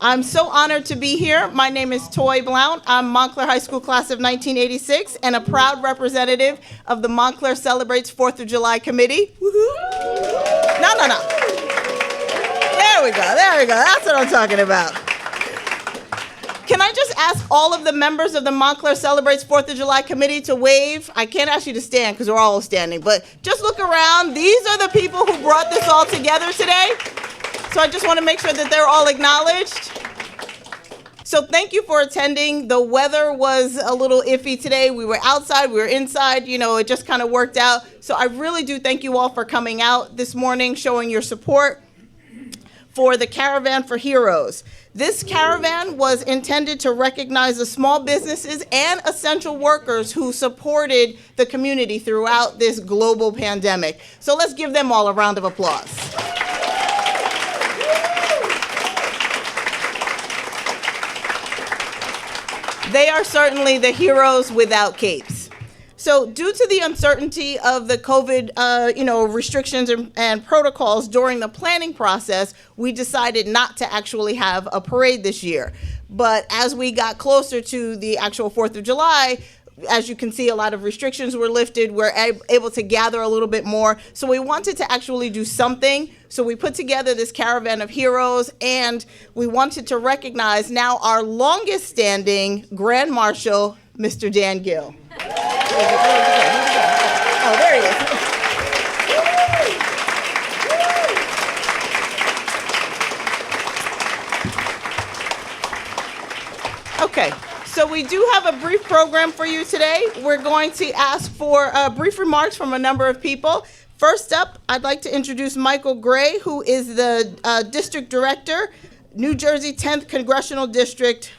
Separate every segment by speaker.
Speaker 1: I'm so honored to be here. My name is Toy Blount. I'm Montclair High School class of 1986 and a proud representative of the Montclair Celebrates 4th of July Committee. Woohoo! No. There we go. That's what I'm talking about. Can I just ask all of the members of the Montclair Celebrates 4th of July Committee to wave? I can't ask you to stand because we're all standing, but just look around. These are the people who brought this all together today. So I just want to make sure that they're all acknowledged. So thank you for attending. The weather was a little iffy today. We were outside, we were inside, it just kind of worked out. So I really do thank you all for coming out this morning, showing your support for the Caravan for Heroes. This caravan was intended to recognize the small businesses and essential workers who supported the community throughout this global pandemic. So let's give them all a round of applause. They are certainly the heroes without capes. So due to the uncertainty of the COVID restrictions and protocols during the planning process, we decided not to actually have a parade this year. But as we got closer to the actual 4th of July, as you can see, a lot of restrictions were lifted. We're able to gather a little bit more. So we wanted to actually do something. So we put together this Caravan of Heroes, and we wanted to recognize now our longest standing Grand Marshal, Mr. Dan Gill. Oh, there he is. Okay. So we do have a brief program for you today. We're going to ask for brief remarks from a number of people. First up, I'd like to introduce Michael Gray, who is the District Director, New Jersey 10th Congressional District.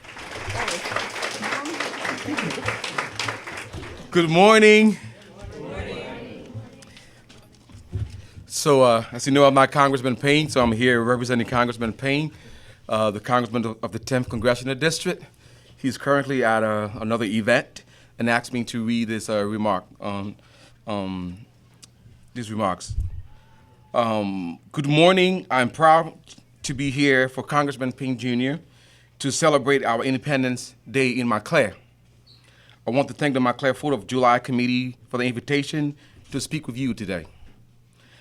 Speaker 2: Good morning. Good morning. So as you know, I'm not Congressman Payne, so I'm here representing Congressman Payne, the Congressman of the 10th Congressional District. He's currently at another event and asked me to read this these remarks. Good morning. I'm proud to be here for Congressman Payne Jr. to celebrate our Independence Day in Montclair. I want to thank the Montclair 4th of July Committee for the invitation to speak with you today.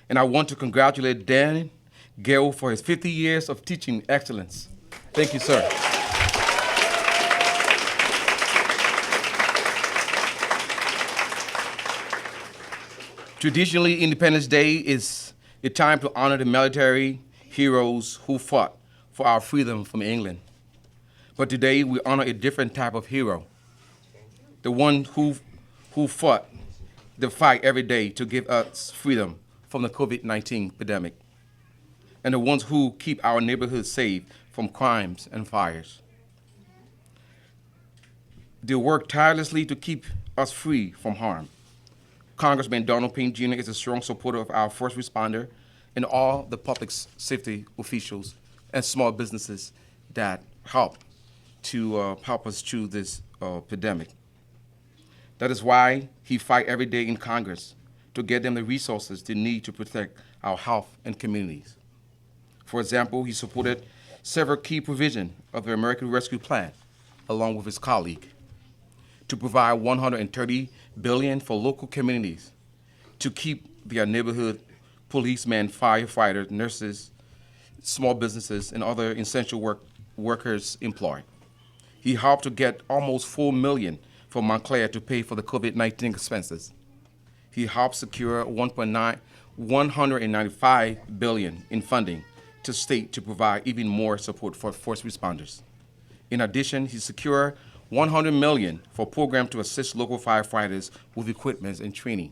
Speaker 2: And I want to congratulate Dan Gill for his 50 years of teaching excellence. Thank you, sir. Traditionally, Independence Day is a time to honor the military heroes who fought for our freedom from England. But today, we honor a different type of hero, the one who fought the fight every day to give us freedom from the COVID-19 pandemic, and the ones who keep our neighborhoods safe from crimes and fires. They work tirelessly to keep us free from harm. Congressman Donald Payne Jr. is a strong supporter of our first responder and all the public safety officials and small businesses that help us through this pandemic. That is why he fights every day in Congress to get them the resources they need to protect our health and communities. For example, he supported several key provisions of the American Rescue Plan, along with his colleague, to provide $130 billion for local communities to keep their neighborhood policemen, firefighters, nurses, small businesses, and other essential workers employed. He helped to get almost $4 million for Montclair to pay for the COVID-19 expenses. He helped secure $195 billion in funding to state to provide even more support for first responders. In addition, he secured $100 million for a program to assist local firefighters with equipment and training.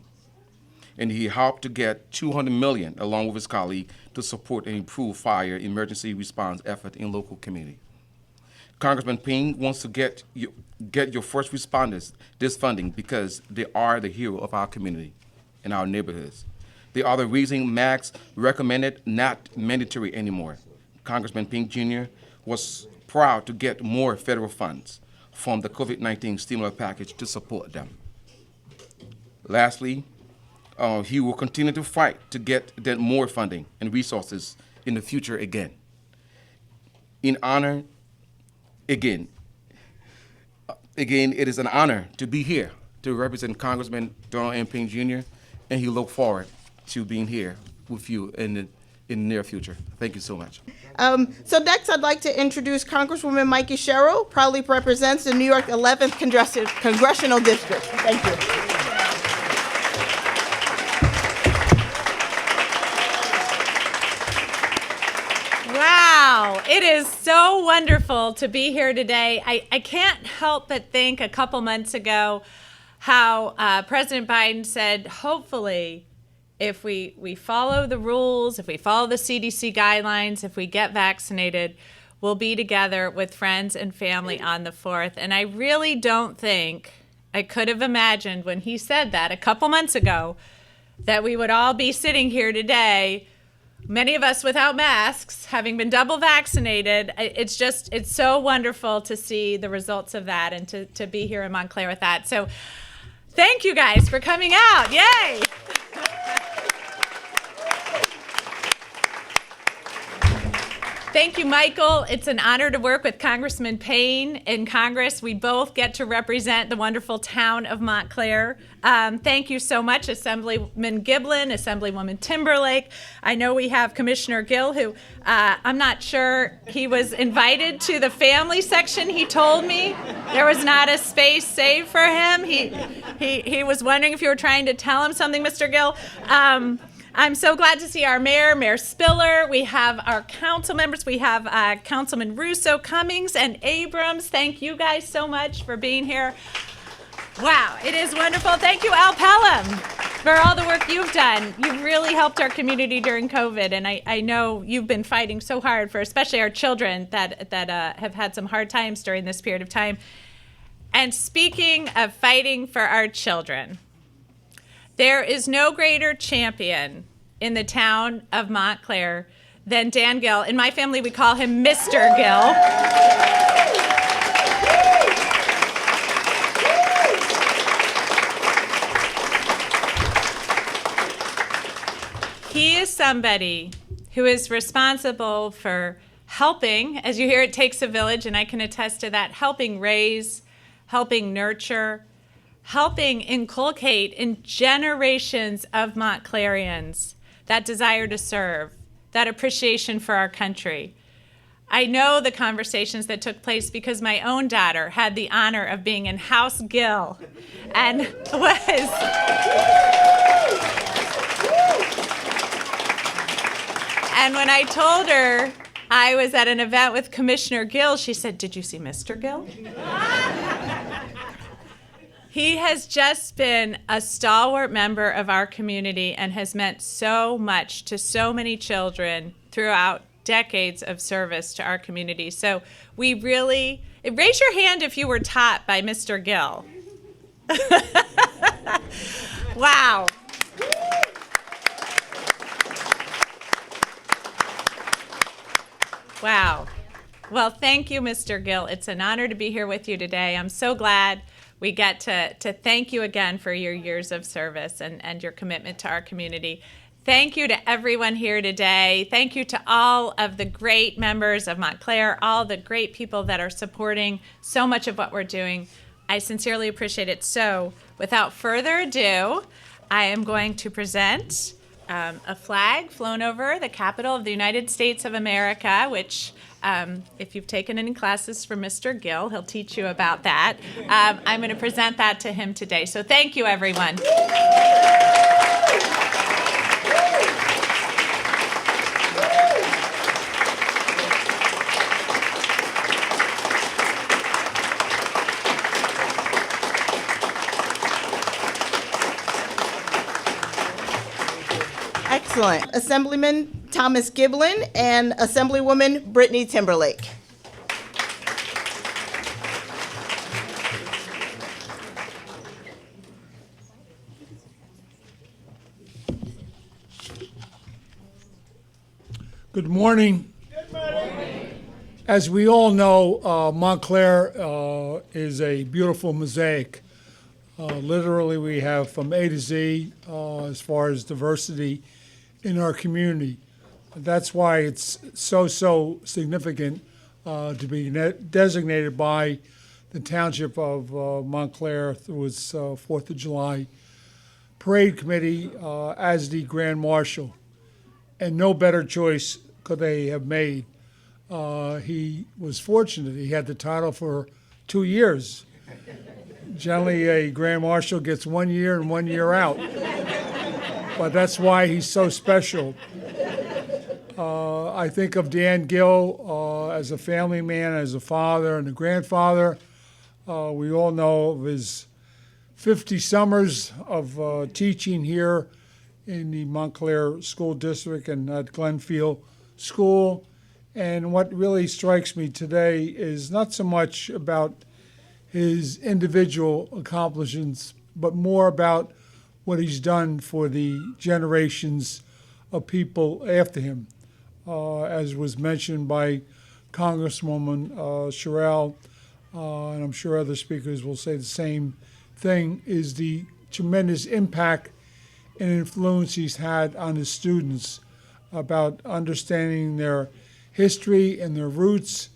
Speaker 2: And he helped to get $200 million, along with his colleague, to support and improve fire emergency response effort in local community. Congressman Payne wants to get your first responders this funding because they are the hero of our community and our neighborhoods. They are the reason MAG's recommended not mandatory anymore. Congressman Payne Jr. was proud to get more federal funds from the COVID-19 stimulus package to support them. Lastly, he will continue to fight to get more funding and resources in the future again. In honor again, it is an honor to be here to represent Congressman Donald M. Payne Jr., and he look forward to being here with you in the near future. Thank you so much.
Speaker 1: So next, I'd like to introduce Congresswoman Mikie Sherrill, proudly represents the New York 11th Congressional District. Thank you.
Speaker 3: Wow, it is so wonderful to be here today. I can't help but think a couple months ago how President Biden said, hopefully, if we follow the rules, if we follow the CDC guidelines, if we get vaccinated, we'll be together with friends and family on the 4th. And I really don't think I could have imagined when he said that a couple months ago that we would all be sitting here today, many of us without masks, having been double vaccinated. It's so wonderful to see the results of that and to be here in Montclair with that. So thank you guys for coming out. Yay! Thank you, Michael. It's an honor to work with Congressman Payne in Congress. We both get to represent the wonderful town of Montclair. Thank you so much, Assemblyman Giblin, Assemblywoman Timberlake. I know we have Commissioner Gill, who I'm not sure he was invited to the family section. He told me there was not a space saved for him. He was wondering if you were trying to tell him something, Mr. Gill. I'm so glad to see our Mayor Spiller. We have our council members. We have Councilman Russo, Cummings, and Abrams. Thank you guys so much for being here. Wow, it is wonderful. Thank you, Al Pelham, for all the work you've done. You've really helped our community during COVID, and I know you've been fighting so hard for especially our children that have had some hard times during this period of time. And speaking of fighting for our children, there is no greater champion in the town of Montclair than Dan Gill. In my family, we call him Mr. Gill. He is somebody who is responsible for helping, as you hear, it takes a village, and I can attest to that, helping raise, helping nurture, helping inculcate in generations of Montclairians that desire to serve, that appreciation for our country. I know the conversations that took place because my own daughter had the honor of being in House Gill and was... And when I told her I was at an event with Commissioner Gill, she said, "Did you see Mr. Gill?" He has just been a stalwart member of our community and has meant so much to so many children throughout decades of service to our community. So we really, raise your hand if you were taught by Mr. Gill. Wow. Wow. Well, thank you, Mr. Gill. It's an honor to be here with you today. I'm so glad we get to thank you again for your years of service and your commitment to our community. Thank you to everyone here today. Thank you to all of the great members of Montclair, all the great people that are supporting so much of what we're doing. I sincerely appreciate it. So, without further ado, I am going to present a flag flown over the Capitol of the United States of America, which if you've taken any classes from Mr. Gill, he'll teach you about that. I'm going to present that to him today. So thank you, everyone.
Speaker 1: Excellent. Assemblyman Thomas Giblin and Assemblywoman Britnee Timberlake.
Speaker 4: Good morning.
Speaker 5: Good morning.
Speaker 4: As we all know, Montclair is a beautiful mosaic. Literally, we have from A to Z as far as diversity in our community. That's why it's so significant to be designated by the Township of Montclair through its 4th of July Parade Committee as the Grand Marshal. And no better choice could they have made. He was fortunate. He had the title for 2 years. Generally, a Grand Marshal gets 1 year and 1 year out. But that's why he's so special. I think of Dan Gill as a family man, as a father and a grandfather. We all know of his 50 summers of teaching here in the Montclair School District and at Glenfield School. And what really strikes me today is not so much about his individual accomplishments, but more about what he's done for the generations of people after him. As was mentioned by Congresswoman Sherrill, and I'm sure other speakers will say the same thing, is the tremendous impact and influence he's had on his students about understanding their history and their roots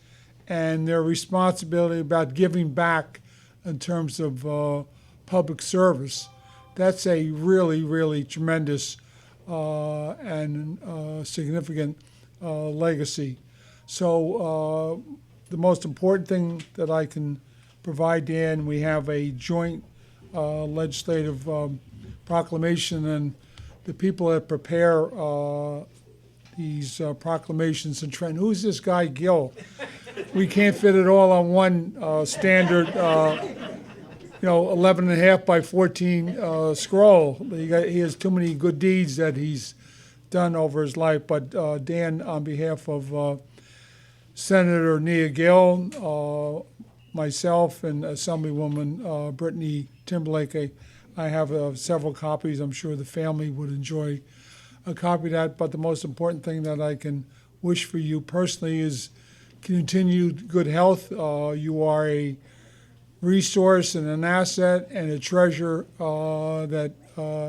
Speaker 4: and their responsibility about giving back in terms of public service. That's a really, really tremendous and significant legacy. So the most important thing that I can provide, Dan, we have a joint legislative proclamation, and the people that prepare these proclamations and trend. Who's this guy, Gill? We can't fit it all on one standard, 11 and a half by 14 scroll. He has too many good deeds that he's done over his life. But Dan, on behalf of Senator Nia Gill, myself, and Assemblywoman Britnee Timberlake, I have several copies. I'm sure the family would enjoy a copy of that. But the most important thing that I can wish for you personally is continued good health. You are a resource and an asset and a treasure that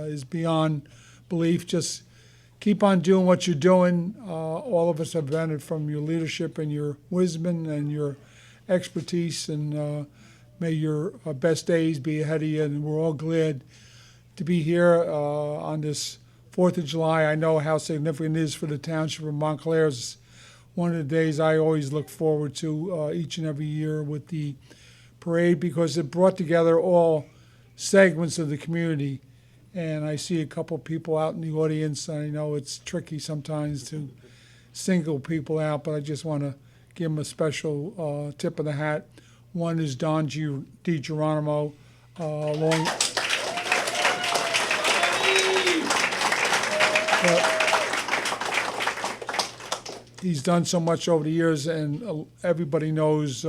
Speaker 4: is beyond belief. Just keep on doing what you're doing. All of us have benefited from your leadership and your wisdom and your expertise, and may your best days be ahead of you. And we're all glad to be here on this 4th of July. I know how significant it is for the Township of Montclair. It's one of the days I always look forward to each and every year with the parade, because it brought together all segments of the community. And I see a couple people out in the audience. I know it's tricky sometimes to single people out, but I just want to give them a special tip of the hat. One is Don DiGeronimo, he's done so much over the years, and everybody knows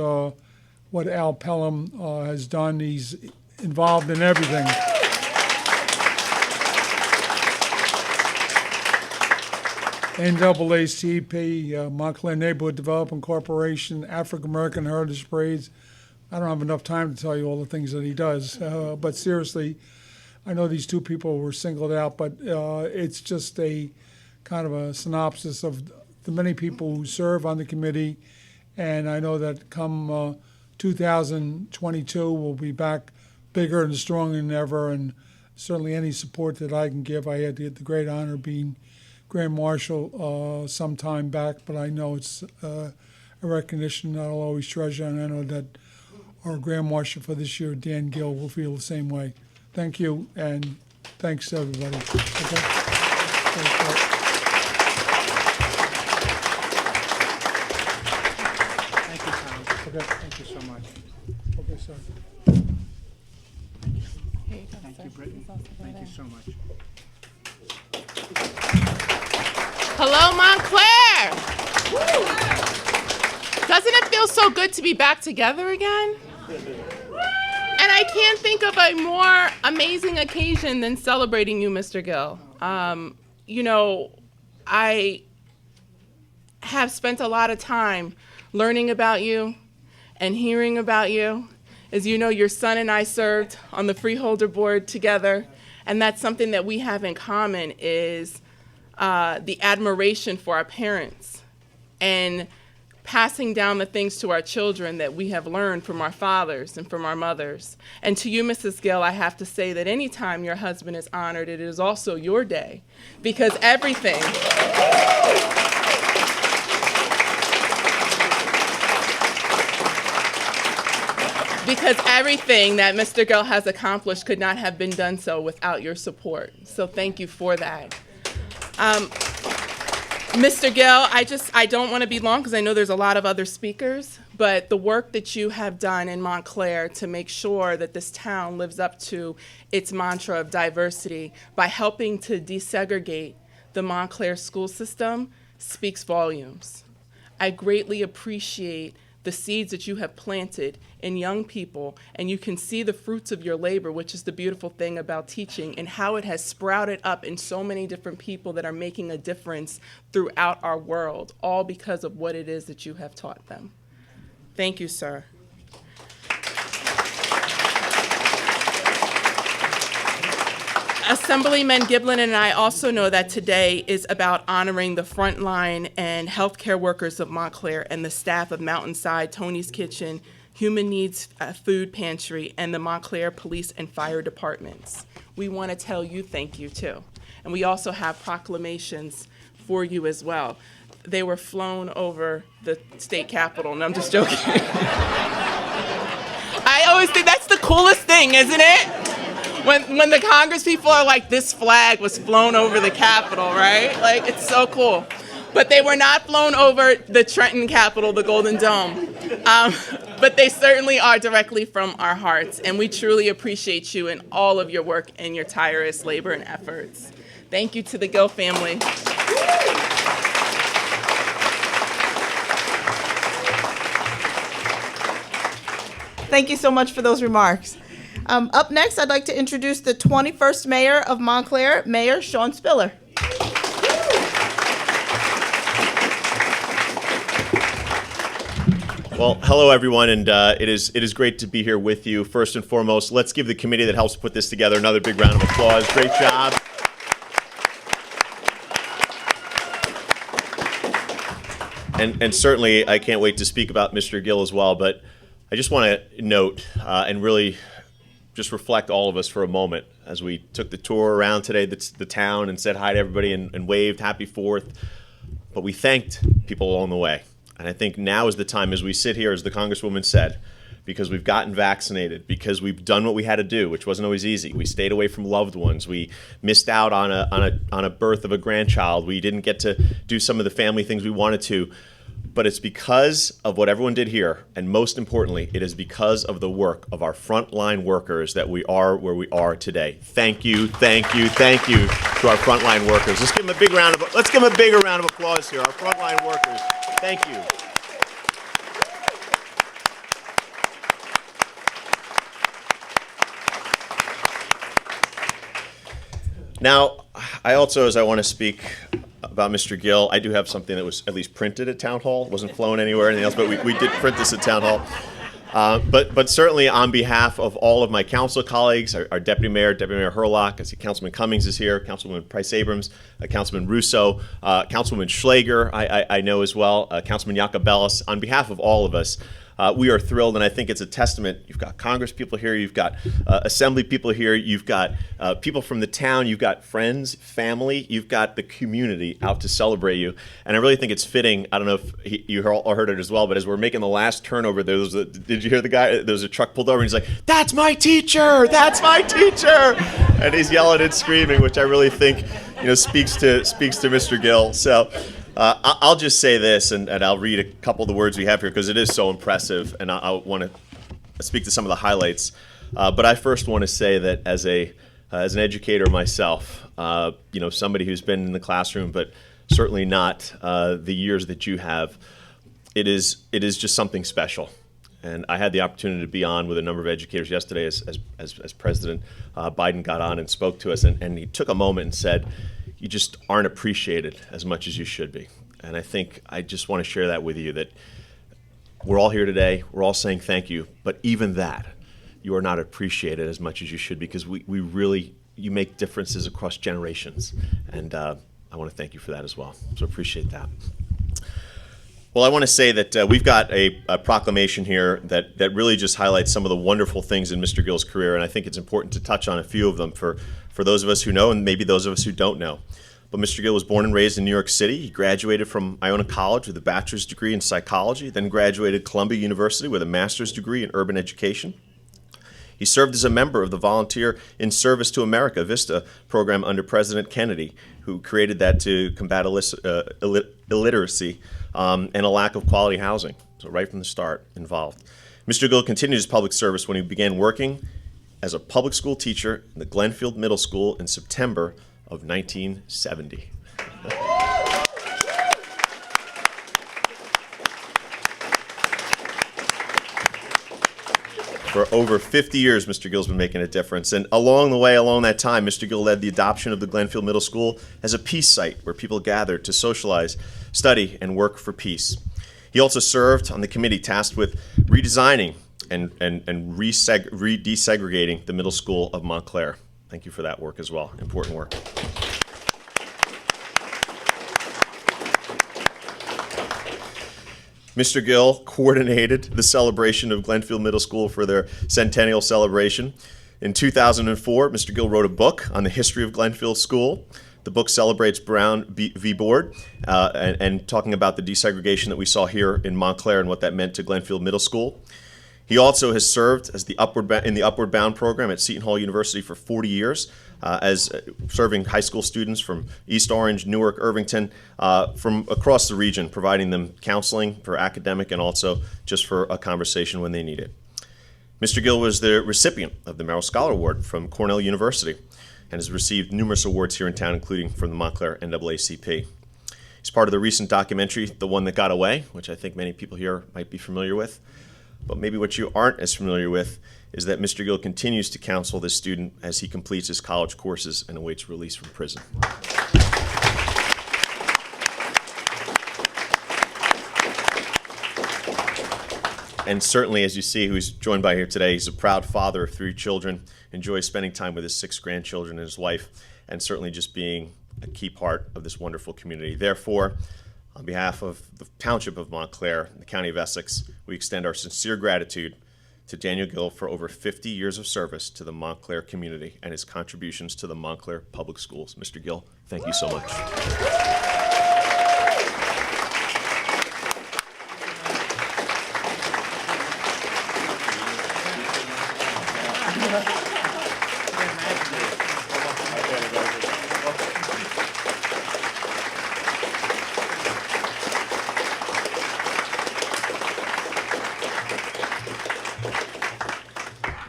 Speaker 4: what Al Pelham has done. He's involved in everything. NAACP, Montclair Neighborhood Development Corporation, African American Heritage Parades. I don't have enough time to tell you all the things that he does, but seriously, I know these two people were singled out, but it's just a kind of a synopsis of the many people who serve on the committee, and I know that come 2022 we'll be back bigger and stronger than ever, and certainly any support that I can give. I had the great honor of being Grand Marshal some time back, but I know it's a recognition that I'll always treasure, and I know that our Grand Marshal for this year, Dan Gill, will feel the same way. Thank you, and thanks to everybody. Okay?
Speaker 5: Thank you, Tom.
Speaker 4: Okay, thank you so much. Okay, sir.
Speaker 5: Thank you, Brittany. Thank you so much.
Speaker 6: Hello, Montclair! Doesn't it feel so good to be back together again? And I can't think of a more amazing occasion than celebrating you, Mr. Gill. I have spent a lot of time learning about you and hearing about you. As you know, your son and I served on the Freeholder Board together, and that's something that we have in common is the admiration for our parents and passing down the things to our children that we have learned from our fathers and from our mothers. And to you, Mrs. Gill, I have to say that anytime your husband is honored, it is also your day, because everything that Mr. Gill has accomplished could not have been done so without your support. So thank you for that. Mr. Gill, I don't want to be long because I know there's a lot of other speakers, but the work that you have done in Montclair to make sure that this town lives up to its mantra of diversity by helping to desegregate the Montclair school system speaks volumes. I greatly appreciate the seeds that you have planted in young people, and you can see the fruits of your labor, which is the beautiful thing about teaching, and how it has sprouted up in so many different people that are making a difference throughout our world, all because of what it is that you have taught them. Thank you, sir. Assemblyman Giblin and I also know that today is about honoring the frontline and healthcare workers of Montclair and the staff of Mountainside, Tony's Kitchen, Human Needs Food Pantry, and the Montclair Police and Fire Departments. We want to tell you thank you too. And we also have proclamations for you as well. They were flown over the state capitol. No, I'm just joking. I always think that's the coolest thing, isn't it? When the Congress people are like, this flag was flown over the Capitol, right? Like, it's so cool. But they were not flown over the Trenton Capitol, the Golden Dome. But they certainly are directly from our hearts. And we truly appreciate you and all of your work and your tireless labor and efforts. Thank you to the Gill family.
Speaker 1: Thank you so much for those remarks. Up next, I'd like to introduce the 21st Mayor of Montclair, Mayor Sean Spiller.
Speaker 7: Well, hello everyone, and it is great to be here with you. First and foremost, let's give the committee that helps put this together another big round of applause. Great job. And certainly, I can't wait to speak about Mr. Gill as well, but I just want to note and really just reflect all of us for a moment as we took the tour around today, the town, and said hi to everybody and waved happy 4th. But we thanked people along the way. And I think now is the time, as we sit here, as the Congresswoman said, because we've gotten vaccinated, because we've done what we had to do, which wasn't always easy. We stayed away from loved ones. We missed out on a birth of a grandchild. We didn't get to do some of the family things we wanted to. But it's because of what everyone did here, and most importantly, it is because of the work of our frontline workers that we are where we are today. Thank you, thank you, thank you to our frontline workers. Let's give them a bigger round of applause here. Our frontline workers. Thank you. Now, I also, as I want to speak about Mr. Gill, I do have something that was at least printed at Town Hall. It wasn't flown anywhere or anything else, but we did print this at Town Hall. But certainly on behalf of all of my council colleagues, our Deputy Mayor Herlock, I see Councilman Cummings is here, Councilwoman Price-Abrams, Councilman Russo, Councilwoman Schlager, I know as well, Councilman Iacobellis. On behalf of all of us, we are thrilled, and I think it's a testament. You've got Congress people here, you've got Assembly people here, you've got people from the town, you've got friends, family, you've got the community out to celebrate you. And I really think it's fitting. I don't know if you all heard it as well, but as we're making the last turnover, did you hear the guy? There was a truck pulled over, and he's like, "That's my teacher! That's my teacher!" And he's yelling and screaming, which I really think speaks to Mr. Gill. So. I'll just say this, and I'll read a couple of the words we have here because it is so impressive, and I want to speak to some of the highlights. But I first want to say that as an educator myself, somebody who's been in the classroom, but certainly not the years that you have, it is just something special. And I had the opportunity to be on with a number of educators yesterday as President Biden got on and spoke to us, and he took a moment and said, "You just aren't appreciated as much as you should be." And I think I just want to share that with you, that we're all here today, we're all saying thank you, but even that, you are not appreciated as much as you should, because you make differences across generations. And I want to thank you for that as well. So appreciate that. Well, I want to say that we've got a proclamation here that really just highlights some of the wonderful things in Mr. Gill's career, and I think it's important to touch on a few of them for those of us who know and maybe those of us who don't know. But Mr. Gill was born and raised in New York City. He graduated from Iona College with a bachelor's degree in psychology, then graduated Columbia University with a master's degree in urban education. He served as a member of the Volunteer in Service to America, VISTA, program under President Kennedy, who created that to combat illiteracy and a lack of quality housing. So right from the start, involved. Mr. Gill continued his public service when he began working as a public school teacher in the Glenfield Middle School in September of 1970. For over 50 years, Mr. Gill's been making a difference. And along that time, Mr. Gill led the adoption of the Glenfield Middle School as a peace site where people gathered to socialize, study, and work for peace. He also served on the committee tasked with redesigning and desegregating the middle school of Montclair. Thank you for that work as well. Important work. Mr. Gill coordinated the celebration of Glenfield Middle School for their centennial celebration. In 2004, Mr. Gill wrote a book on the history of Glenfield School. The book celebrates Brown v. Board and talking about the desegregation that we saw here in Montclair and what that meant to Glenfield Middle School. He also has served as in the Upward Bound program at Seton Hall University for 40 years, as serving high school students from East Orange, Newark, Irvington, from across the region, providing them counseling for academic and also just for a conversation when they need it. Mr. Gill was the recipient of the Merrill Scholar Award from Cornell University and has received numerous awards here in town, including from the Montclair NAACP. He's part of the recent documentary, The One That Got Away, which I think many people here might be familiar with. But maybe what you aren't as familiar with is that Mr. Gill continues to counsel this student as he completes his college courses and awaits release from prison. And certainly, as you see, who's joined by here today, he's a proud father of 3 children, enjoys spending time with his 6 grandchildren and his wife, and certainly just being a key part of this wonderful community. Therefore, on behalf of the Township of Montclair and the County of Essex, we extend our sincere gratitude to Daniel Gill for over 50 years of service to the Montclair community and his contributions to the Montclair Public Schools. Mr. Gill, thank you so much.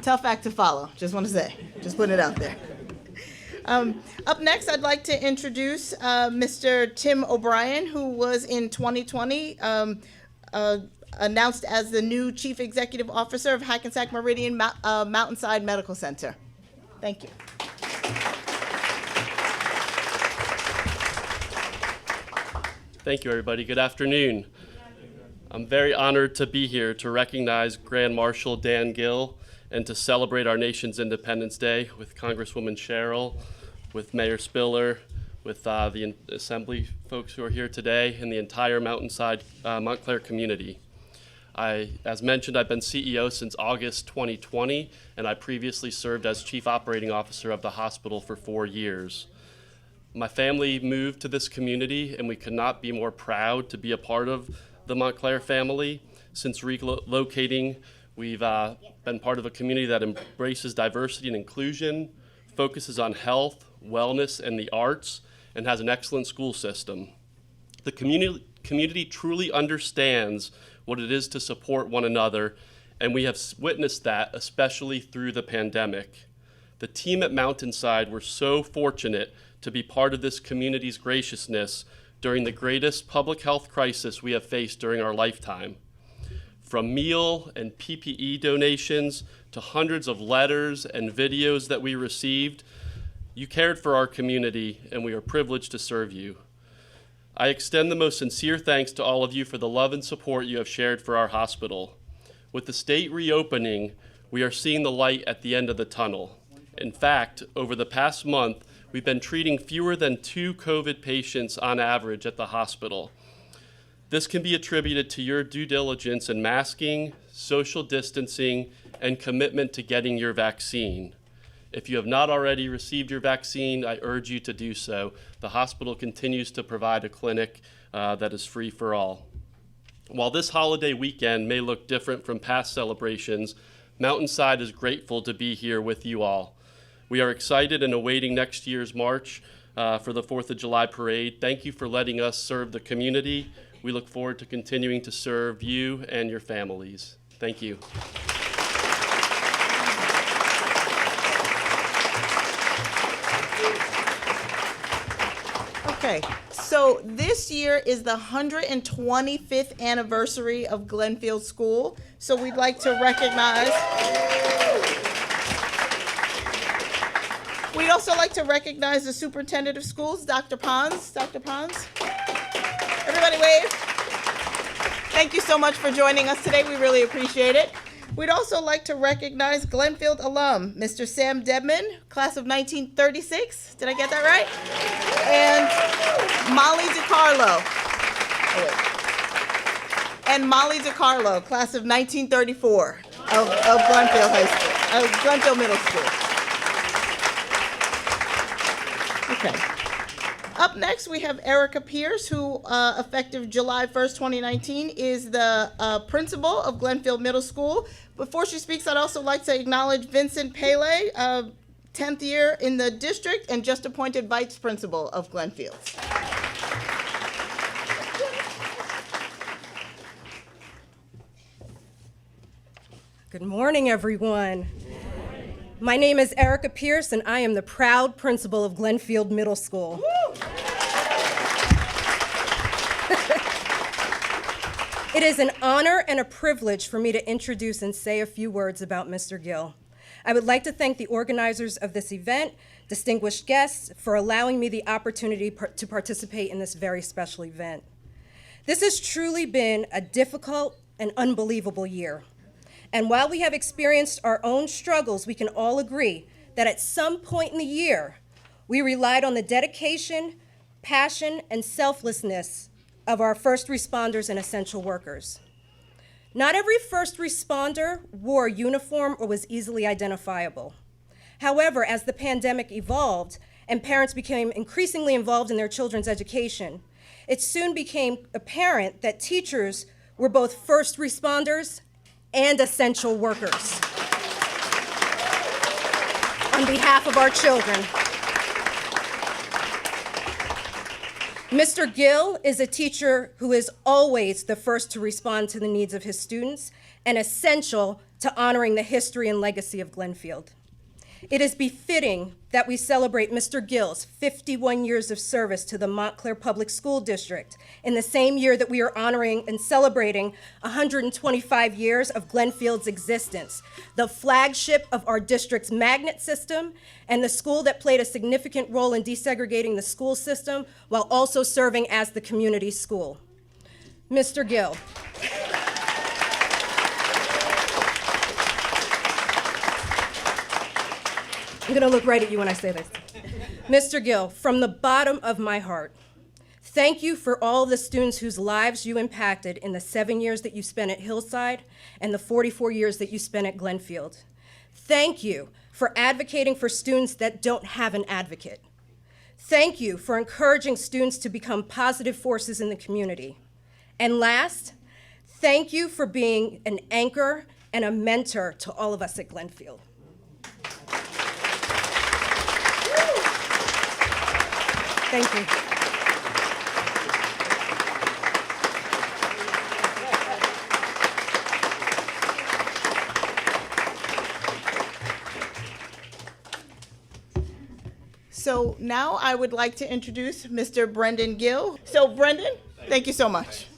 Speaker 1: Tough act to follow, just want to say, just putting it out there. Up next, I'd like to introduce Mr. Tim O'Brien, who was in 2020 announced as the new Chief Executive Officer of Hackensack Meridian Mountainside Medical Center. Thank you.
Speaker 8: Thank you, everybody. Good afternoon. I'm very honored to be here to recognize Grand Marshal Dan Gill and to celebrate our nation's Independence Day with Congresswoman Sherrill, with Mayor Spiller, with the Assembly folks who are here today, and the entire Mountainside Montclair community. As mentioned, I've been CEO since August 2020, and I previously served as Chief Operating Officer of the hospital for 4 years. My family moved to this community, and we could not be more proud to be a part of the Montclair family. Since relocating, we've been part of a community that embraces diversity and inclusion, focuses on health, wellness, and the arts, and has an excellent school system. The community truly understands what it is to support one another, and we have witnessed that, especially through the pandemic. The team at Mountainside were so fortunate to be part of this community's graciousness during the greatest public health crisis we have faced during our lifetime. From meal and PPE donations to hundreds of letters and videos that we received, you cared for our community, and we are privileged to serve you. I extend the most sincere thanks to all of you for the love and support you have shared for our hospital. With the state reopening, we are seeing the light at the end of the tunnel. In fact, over the past month, we've been treating fewer than 2 COVID patients on average at the hospital. This can be attributed to your due diligence in masking, social distancing, and commitment to getting your vaccine. If you have not already received your vaccine, I urge you to do so. The hospital continues to provide a clinic that is free for all. While this holiday weekend may look different from past celebrations, Mountainside is grateful to be here with you all. We are excited and awaiting next year's march for the 4th of July parade. Thank you for letting us serve the community. We look forward to continuing to serve you and your families. Thank you.
Speaker 1: Okay, so this year is the 125th anniversary of Glenfield School. So we'd like to recognize. We'd also like to recognize the superintendent of schools, Dr. Pons. Dr. Pons. Everybody wave. Thank you so much for joining us today. We really appreciate it. We'd also like to recognize Glenfield alum, Mr. Sam Debman, class of 1936. Did I get that right? And Molly DiCarlo. And Molly DiCarlo, class of 1934 of Glenfield High School, of Glenfield Middle School. Okay. Up next, we have Erika Pierce, who, effective July 1st, 2019, is the principal of Glenfield Middle School. Before she speaks, I'd also like to acknowledge Vincent Pele, 10th year in the district and just appointed vice principal of Glenfield.
Speaker 9: Good morning, everyone. My name is Erika Pierce, and I am the proud principal of Glenfield Middle School. It is an honor and a privilege for me to introduce and say a few words about Mr. Gill. I would like to thank the organizers of this event, distinguished guests, for allowing me the opportunity to participate in this very special event. This has truly been a difficult and unbelievable year. And while we have experienced our own struggles, we can all agree that at some point in the year, we relied on the dedication, passion, and selflessness of our first responders and essential workers. Not every first responder wore a uniform or was easily identifiable. However, as the pandemic evolved and parents became increasingly involved in their children's education, it soon became apparent that teachers were both first responders and essential workers on behalf of our children. Mr. Gill is a teacher who is always the first to respond to the needs of his students and essential to honoring the history and legacy of Glenfield. It is befitting that we celebrate Mr. Gill's 51 years of service to the Montclair Public School District in the same year that we are honoring and celebrating 125 years of Glenfield's existence, the flagship of our district's magnet system, and the school that played a significant role in desegregating the school system while also serving as the community school. Mr. Gill. I'm gonna look right at you when I say this. Mr. Gill, from the bottom of my heart, thank you for all the students whose lives you impacted in the 7 years that you spent at Hillside and the 44 years that you spent at Glenfield. Thank you for advocating for students that don't have an advocate. Thank you for encouraging students to become positive forces in the community. And last, thank you for being an anchor and a mentor to all of us at Glenfield. Thank you.
Speaker 1: So now I would like to introduce Mr. Brendan Gill. So Brendan, thank you so much.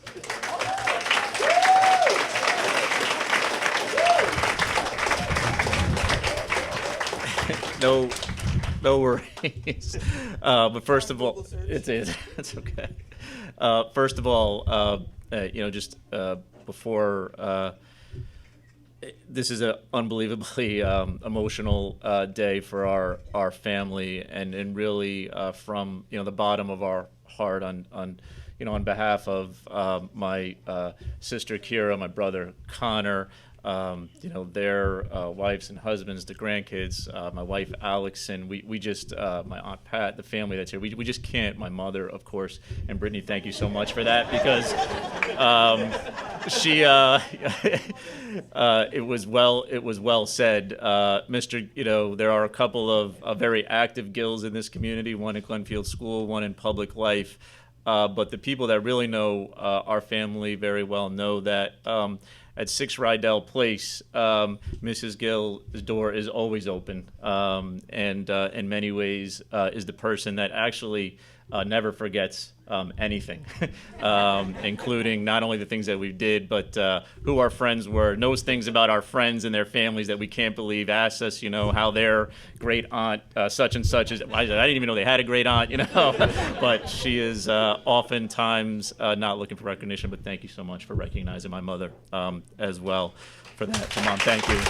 Speaker 10: No worries. But first of all, it's okay. First of all, before this is an unbelievably emotional day for our family, and really from the bottom of our heart on on behalf of my sister Kira, my brother Connor, their wives and husbands, the grandkids, my wife Alex, and we just, my Aunt Pat, the family that's here, we just can't, my mother, of course, and Britnee, thank you so much for that, because she, it was well said. There are a couple of very active Gills in this community, one at Glenfield School, one in public life, but the people that really know our family very well know that at 6 Rydell Place, Mrs. Gill's door is always open, and in many ways is the person that actually never forgets anything, including not only the things that we did, but who our friends were, knows things about our friends and their families that we can't believe, asks us, how their great aunt, such and such is. I didn't even know they had a great aunt, but she is oftentimes not looking for recognition, but thank you so much for recognizing my mother as well for that. So, Mom, thank you.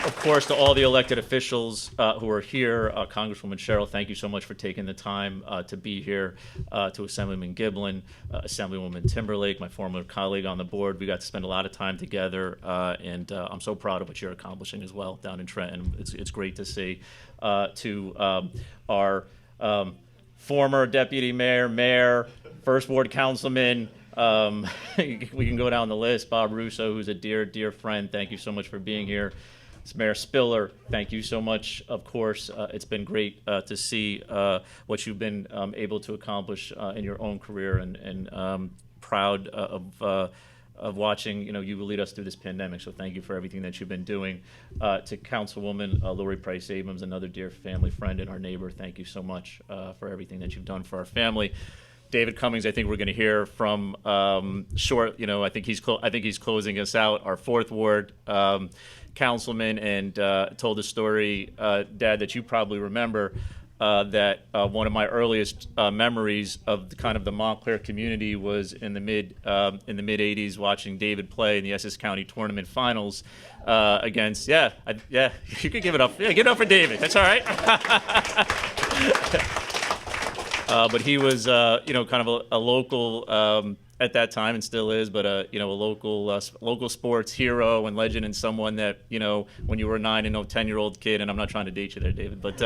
Speaker 10: Of course, to all the elected officials who are here, Congresswoman Sherrill, thank you so much for taking the time to be here. To Assemblyman Giblin, Assemblywoman Timberlake, my former colleague on the board, we got to spend a lot of time together, and I'm so proud of what you're accomplishing as well down in Trenton. It's great to see. To our former deputy mayor, first ward councilman. We can go down the list. Bob Russo, who's a dear friend. Thank you so much for being here. Mayor Spiller, thank you so much. Of course, it's been great to see what you've been able to accomplish in your own career, and proud of watching you lead us through this pandemic. So thank you for everything that you've been doing. To Councilwoman Lori Price Abrams, another dear family friend and our neighbor, thank you so much for everything that you've done for our family. David Cummings, I think we're going to hear from short. I think he's closing us out. Our 4th ward councilman, and told a story, Dad, that you probably remember. That one of my earliest memories of the Montclair community was in the mid '80s, watching David play in the Essex County Tournament Finals against. You could give it up. Yeah, give it up for David. That's all right. But he was, kind of a local at that time, and still is, but a local sports hero and legend, and someone that when you were a 9 and 10-year-old kid, and I'm not trying to date you there, David, but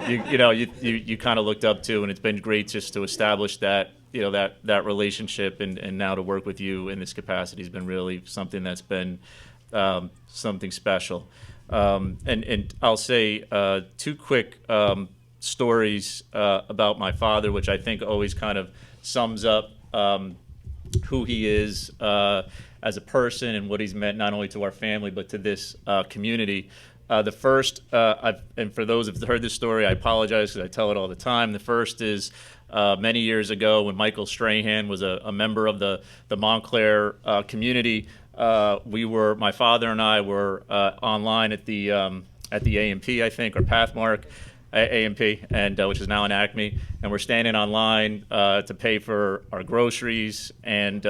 Speaker 10: you kind of looked up to, and it's been great just to establish that that relationship, and now to work with you in this capacity has been really something that's been something special. And I'll say 2 quick stories about my father, which I think always kind of sums up who he is as a person and what he's meant not only to our family but to this community. The first, and for those who've heard this story, I apologize because I tell it all the time. The first is many years ago when Michael Strahan was a member of the Montclair community. My father and I were online at the AMP, I think, or Pathmark. AMP, and which is now in Acme, and we're standing online to pay for our groceries, and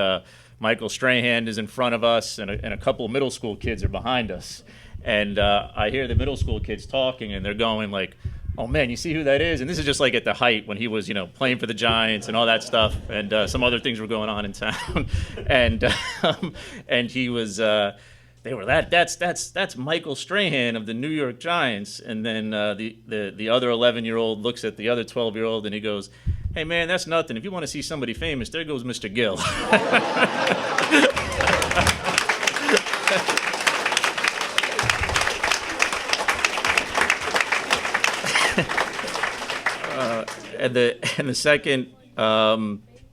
Speaker 10: Michael Strahan is in front of us, and a couple of middle school kids are behind us, and I hear the middle school kids talking, and they're going like, "Oh man, you see who that is?" And this is just like at the height when he was, playing for the Giants and all that stuff, and some other things were going on in town, and he was. They were that's Michael Strahan of the New York Giants, and then the other 11-year-old looks at the other 12-year-old and he goes, "Hey man, that's nothing. If you want to see somebody famous, there goes Mr. Gill." And the second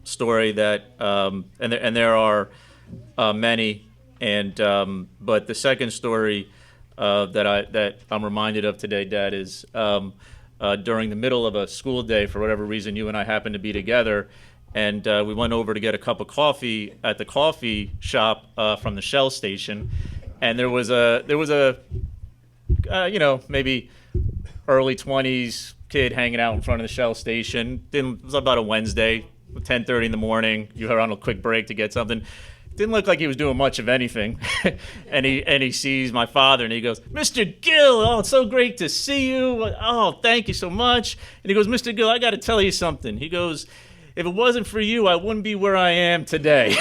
Speaker 10: story that and there are many. But the second story that I'm reminded of today, Dad, is during the middle of a school day, for whatever reason, you and I happened to be together, and we went over to get a cup of coffee at the coffee shop from the Shell station, and there was a maybe early 20s kid hanging out in front of the Shell station. It was about a Wednesday, 10:30 in the morning. You were on a quick break to get something. didn't look like he was doing much of anything. and he sees my father and he goes, "Mr. Gill, oh, it's so great to see you. Oh, thank you so much." And he goes, "Mr. Gill, I got to tell you something." He goes, "If it wasn't for you, I wouldn't be where I am today."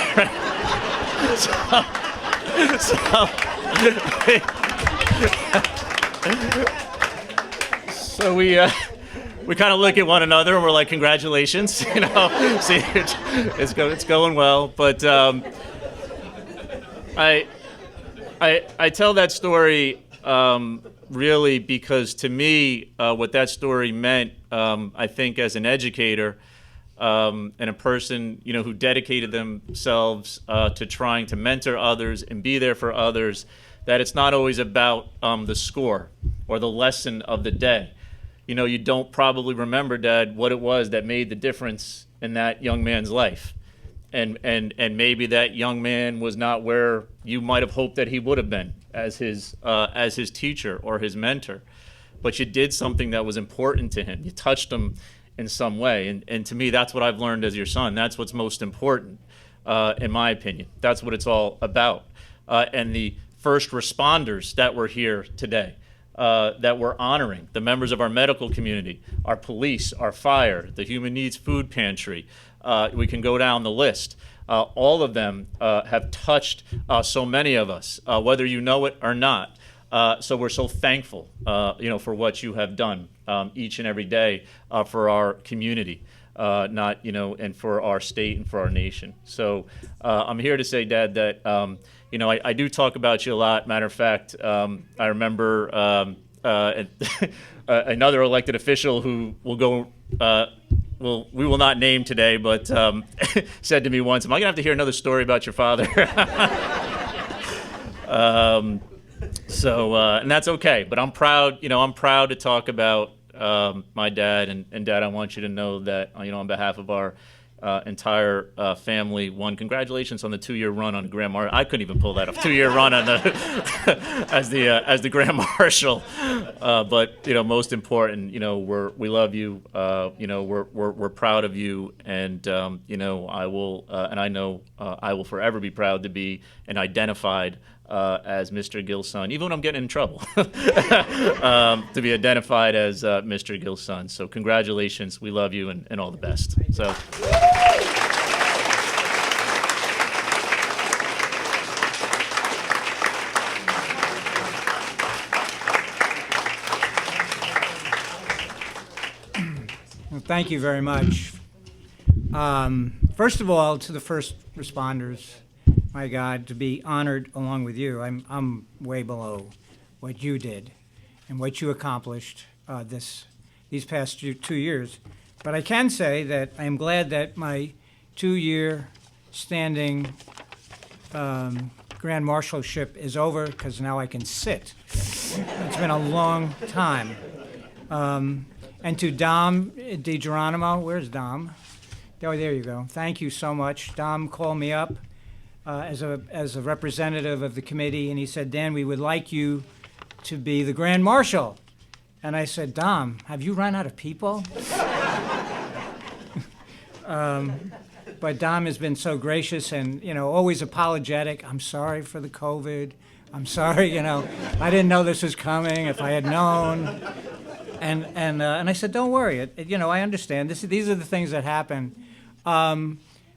Speaker 10: So we kind of look at one another and we're like, "Congratulations, see, it's going well." But I tell that story really because to me, what that story meant, I think, as an educator and a person who dedicated themselves to trying to mentor others and be there for others, that it's not always about the score or the lesson of the day. You don't probably remember, Dad, what it was that made the difference in that young man's life. And maybe that young man was not where you might have hoped that he would have been as his teacher or his mentor. But you did something that was important to him. You touched him in some way. And to me, that's what I've learned as your son. That's what's most important, in my opinion. That's what it's all about. And the first responders that were here today, that we're honoring, the members of our medical community, our police, our fire, the human needs food pantry. We can go down the list. All of them have touched so many of us, whether you know it or not. So we're so thankful, for what you have done each and every day for our community, and for our state and for our nation. So I'm here to say, Dad, that I do talk about you a lot. Matter of fact, I remember another elected official who will go. We will not name today, but said to me once, "Am I going to have to hear another story about your father?" And that's okay. But I'm proud. I'm proud to talk about my dad. And Dad, I want you to know that on behalf of our entire family, congratulations on the 2-year run on the Grand Marshal. I couldn't even pull that off. 2-year run on the as the Grand Marshal. But most important, we love you. We're proud of you, and I will and I know I will forever be proud to be and identified as Mr. Gill's son, even when I'm getting in trouble, to be identified as Mr. Gill's son. So congratulations, we love you, and all the best. So.
Speaker 5: Well, thank you very much. First of all, to the first responders, my God, to be honored along with you. I'm way below what you did and what you accomplished these past 2 years. But I can say that I am glad that my 2-year standing Grand Marshalship is over, because now I can sit. It's been a long time. And to Dom DiGeronimo, where's Dom? Oh, there you go. Thank you so much. Dom called me up as a representative of the committee, and he said, "Dan, we would like you to be the Grand Marshal." And I said, "Dom, have you run out of people?" But Dom has been so gracious and, always apologetic. "I'm sorry for the COVID. I'm sorry, I didn't know this was coming. If I had known." And I said, "Don't worry. I understand. These are the things that happen."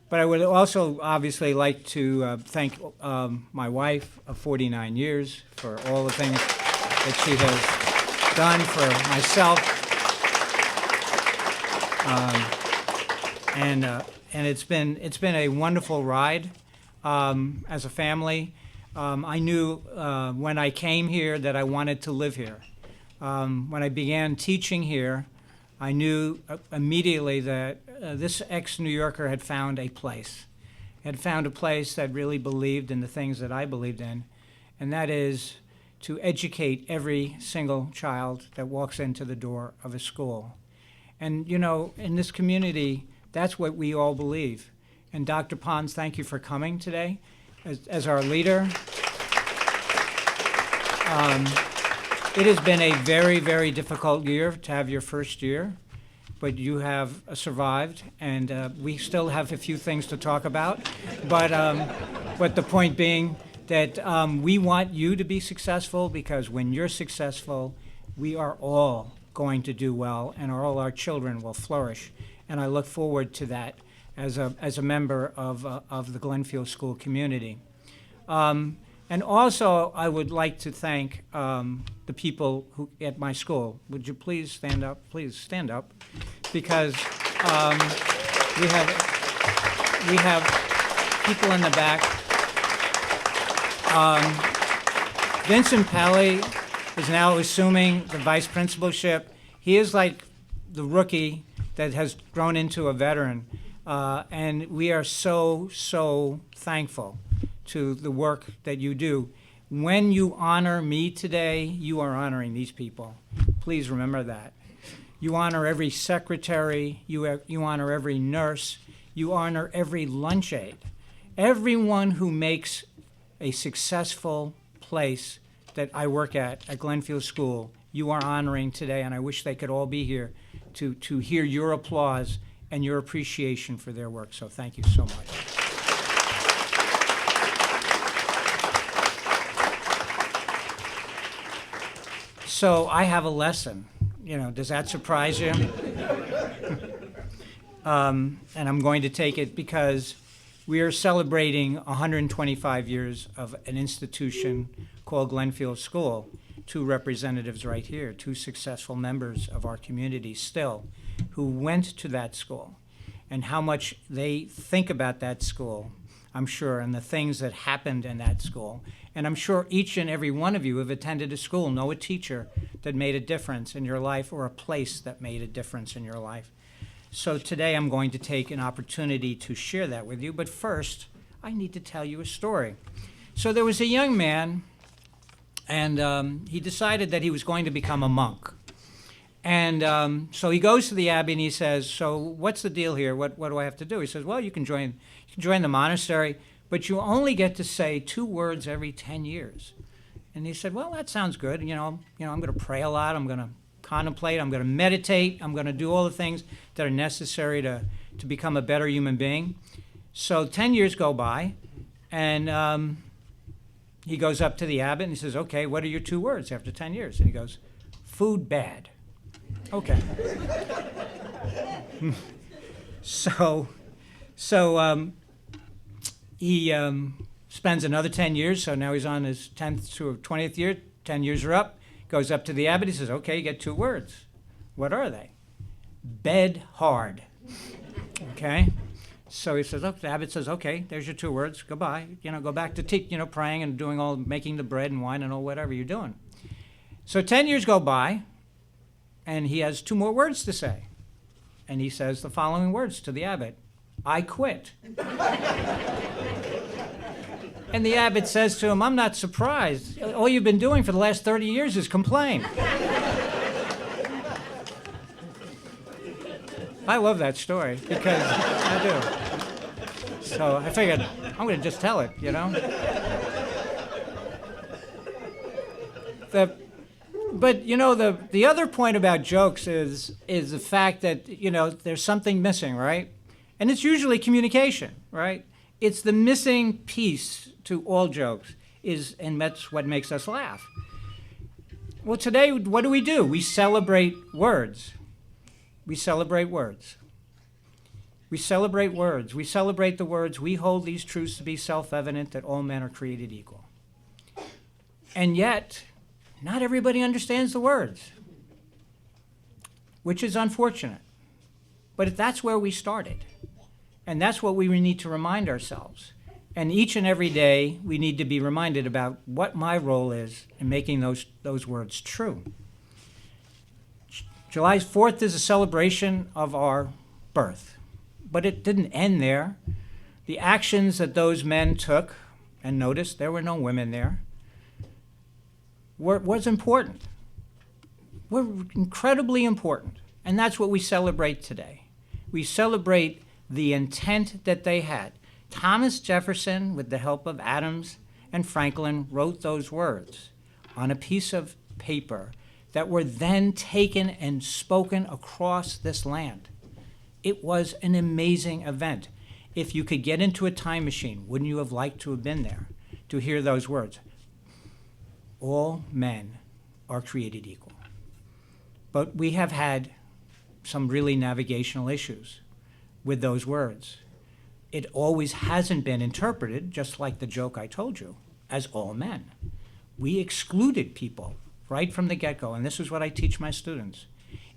Speaker 5: But I would also obviously like to thank my wife of 49 years for all the things that she has done for myself. And it's been a wonderful ride as a family. I knew when I came here that I wanted to live here. When I began teaching here, I knew immediately that this ex-New Yorker had found a place. Had found a place that really believed in the things that I believed in, and that is to educate every single child that walks into the door of a school. And, in this community, that's what we all believe. And Dr. Pons, thank you for coming today as our leader. It has been a very, very difficult year to have your first year, but you have survived, and we still have a few things to talk about. But But the point being that we want you to be successful, because when you're successful, we are all going to do well, and all our children will flourish. And I look forward to that as a member of the Glenfield school community. And also, I would like to thank the people who at my school. Would you please stand up? Please stand up, because we have people in the back. Vincent Pelly is now assuming the vice principalship. He is like the rookie that has grown into a veteran, and we are so thankful to the work that you do. When you honor me today, you are honoring these people. Please remember that. You honor every secretary, you honor every nurse, you honor every lunch aide. Everyone who makes a successful place that I work at Glenfield School, you are honoring today, and I wish they could all be here to hear your applause and your appreciation for their work. So thank you so much. So I have a lesson. You know, does that surprise you? And I'm going to take it because we are celebrating 125 years of an institution called Glenfield School. Two representatives right here, two successful members of our community still, who went to that school, and how much they think about that school, I'm sure, and the things that happened in that school. And I'm sure each and every one of you have attended a school, know a teacher that made a difference in your life, or a place that made a difference in your life. So today I'm going to take an opportunity to share that with you, but first I need to tell you a story. So there was a young man, and he decided that he was going to become a monk. And so he goes to the abbey and he says, so what's the deal here? What do I have to do? He says, well, you can join the monastery, but you only get to say 2 words every 10 years. And he said, well, that sounds good. I'm going to pray a lot. I'm going to contemplate. I'm going to meditate. I'm going to do all the things that are necessary to become a better human being. So 10 years go by, and he goes up to the abbot and he says, okay, what are your 2 words after 10 years? And he goes, food bad. Okay. So he spends another 10 years, so now he's on his 10th to 20th year. 10 years are up. Goes up to the abbot. He says, okay, you get 2 words. What are they? Bed hard. Okay? So he says, look, the abbot says, okay, there's your 2 words. Goodbye. Go back to praying and doing making the bread and wine and all whatever you're doing. So 10 years go by, and he has 2 more words to say. And he says the following words to the abbot: I quit. And the abbot says to him, I'm not surprised. All you've been doing for the last 30 years is complain. I love that story, because I do. So I figured I'm going to just tell it, But the other point about jokes is the fact that there's something missing, right? And it's usually communication, right? It's the missing piece to all jokes, and that's what makes us laugh. Well, today, what do? We celebrate words. We celebrate words. We celebrate words. We celebrate the words. We hold these truths to be self-evident, that all men are created equal. And yet, not everybody understands the words, which is unfortunate. But that's where we started. And that's what we need to remind ourselves. And each and every day, we need to be reminded about what my role is in making those words true. July 4th is a celebration of our birth. But it didn't end there. The actions that those men took, and notice there were no women there, was important. Were incredibly important. And that's what we celebrate today. We celebrate the intent that they had. Thomas Jefferson, with the help of Adams and Franklin, wrote those words on a piece of paper that were then taken and spoken across this land. It was an amazing event. if you could get into a time machine, wouldn't you have liked to have been there to hear those words? All men are created equal. But we have had some really navigational issues with those words. It always hasn't been interpreted, just like the joke I told you, as all men. We excluded people right from the get-go, and this is what I teach my students.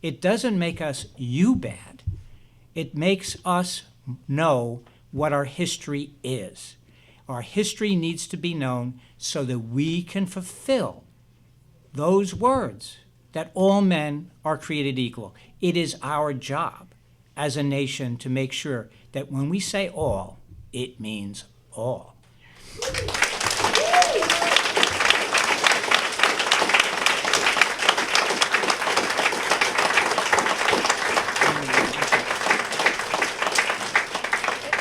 Speaker 5: It doesn't make us you bad. It makes us know what our history is. Our history needs to be known so that we can fulfill those words that all men are created equal. It is our job as a nation to make sure that when we say all, it means all.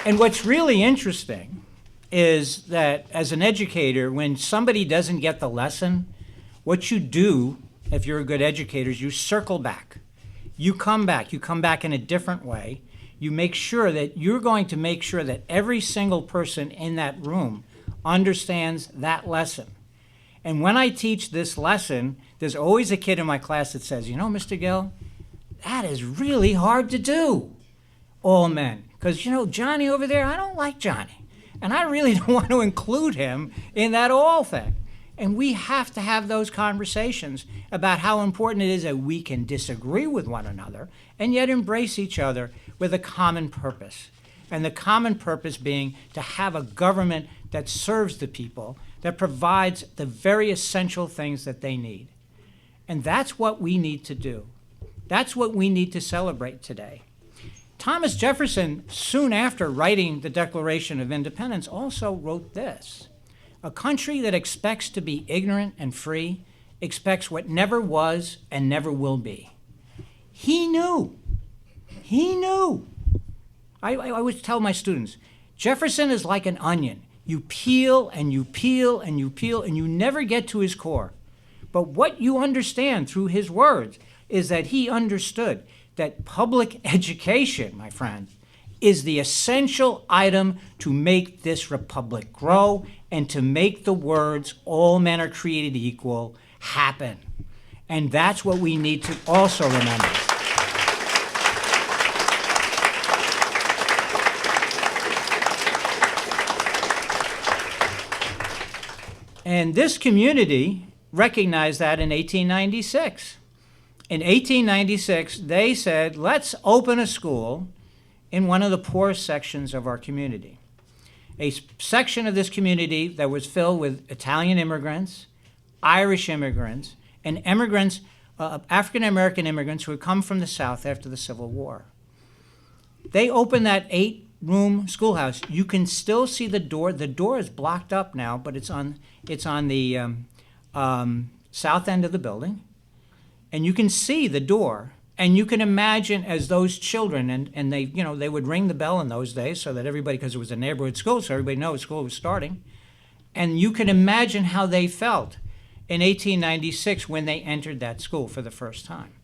Speaker 5: And what's really interesting is that as an educator, when somebody doesn't get the lesson, what you do, if you're a good educator, is you circle back. You come back in a different way. You make sure that you're going to make sure that every single person in that room understands that lesson. And when I teach this lesson, there's always a kid in my class that says, you know, Mr. Gill, that is really hard to do, all men. Because, you know, Johnny over there, I don't like Johnny. And I really don't want to include him in that all thing. And we have to have those conversations about how important it is that we can disagree with one another and yet embrace each other with a common purpose. And the common purpose being to have a government that serves the people, that provides the very essential things that they need. And that's what we need to do. That's what we need to celebrate today. Thomas Jefferson, soon after writing the Declaration of Independence, also wrote this: a country that expects to be ignorant and free expects what never was and never will be. He knew. I always tell my students, Jefferson is like an onion. You peel and you peel and you peel and you never get to his core. But what you understand through his words is that he understood that public education, my friend, is the essential item to make this republic grow and to make the words, all men are created equal, happen. And that's what we need to also remember. And this community recognized that in 1896. In 1896, they said, let's open a school in one of the poorest sections of our community. A section of this community that was filled with Italian immigrants, Irish immigrants, and immigrants, African-American immigrants who had come from the South after the Civil War. They opened that 8-room schoolhouse. You can still see the door. The door is blocked up now, but it's on the south end of the building. And you can see the door, and you can imagine as those children, and they, you know, they would ring the bell in those days so that everybody, because it was a neighborhood school, so everybody knows school was starting. And you can imagine how they felt in 1896 when they entered that school for the first time.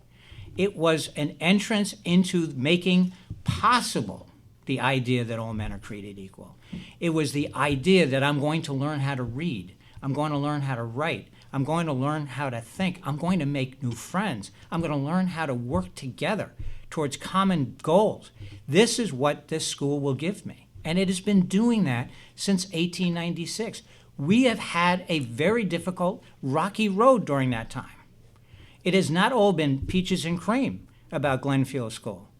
Speaker 5: It was an entrance into making possible the idea that all men are created equal. It was the idea that I'm going to learn how to read. I'm going to learn how to write. I'm going to learn how to think. I'm going to make new friends. I'm going to learn how to work together towards common goals. This is what this school will give me. And it has been doing that since 1896. We have had a very difficult, rocky road during that time. It has not all been peaches and cream about Glenfield School.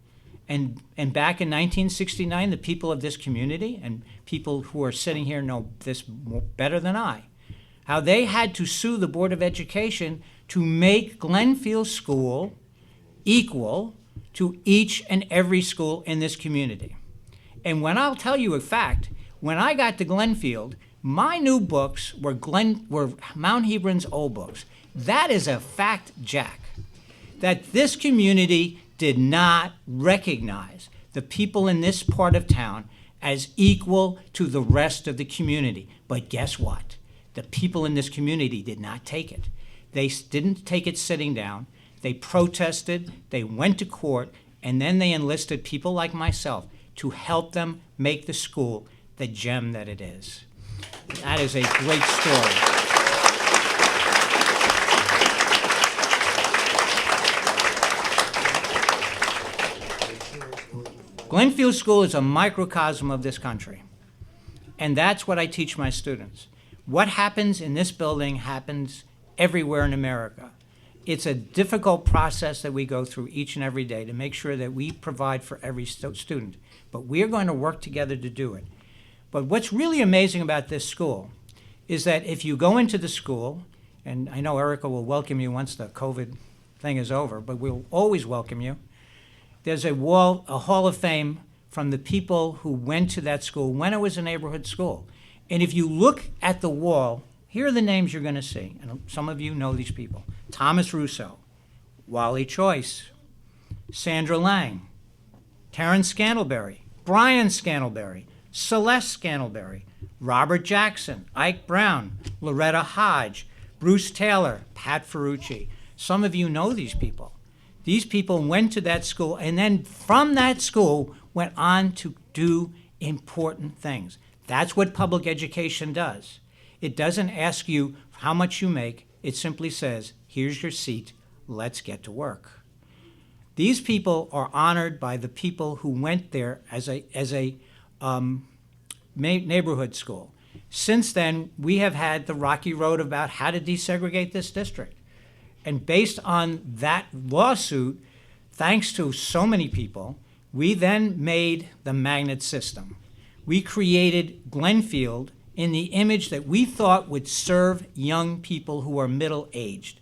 Speaker 5: And back in 1969, the people of this community, and people who are sitting here know this better than I, how they had to sue the Board of Education to make Glenfield School equal to each and every school in this community. And when I'll tell you a fact, when I got to Glenfield, my new books were Mount Hebron's old books. That is a fact, Jack, that this community did not recognize the people in this part of town as equal to the rest of the community. But guess what? The people in this community did not take it. They didn't take it sitting down. They protested, they went to court, and then they enlisted people like myself to help them make the school the gem that it is. That is a great story. Glenfield School is a microcosm of this country. And that's what I teach my students. What happens in this building happens everywhere in America. It's a difficult process that we go through each and every day to make sure that we provide for every student. But we're going to work together to do it. But what's really amazing about this school is that if you go into the school, and I know Erika will welcome you once the COVID thing is over, but we'll always welcome you. There's a Hall of Fame from the people who went to that school when it was a neighborhood school. And if you look at the wall, here are the names you're going to see. And some of you know these people. Thomas Russo, Wally Choice, Sandra Lang, Terrence Scantlebury, Brian Scantlebury, Celeste Scantlebury, Robert Jackson, Ike Brown, Loretta Hodge, Bruce Taylor, Pat Ferrucci. Some of you know these people. These people went to that school and then from that school went on to do important things. That's what public education does. It doesn't ask you how much you make. It simply says, here's your seat, let's get to work. These people are honored by the people who went there as a neighborhood school. Since then, we have had the rocky road about how to desegregate this district. And based on that lawsuit, thanks to so many people, we then made the magnet system. We created Glenfield in the image that we thought would serve young people who are middle-aged.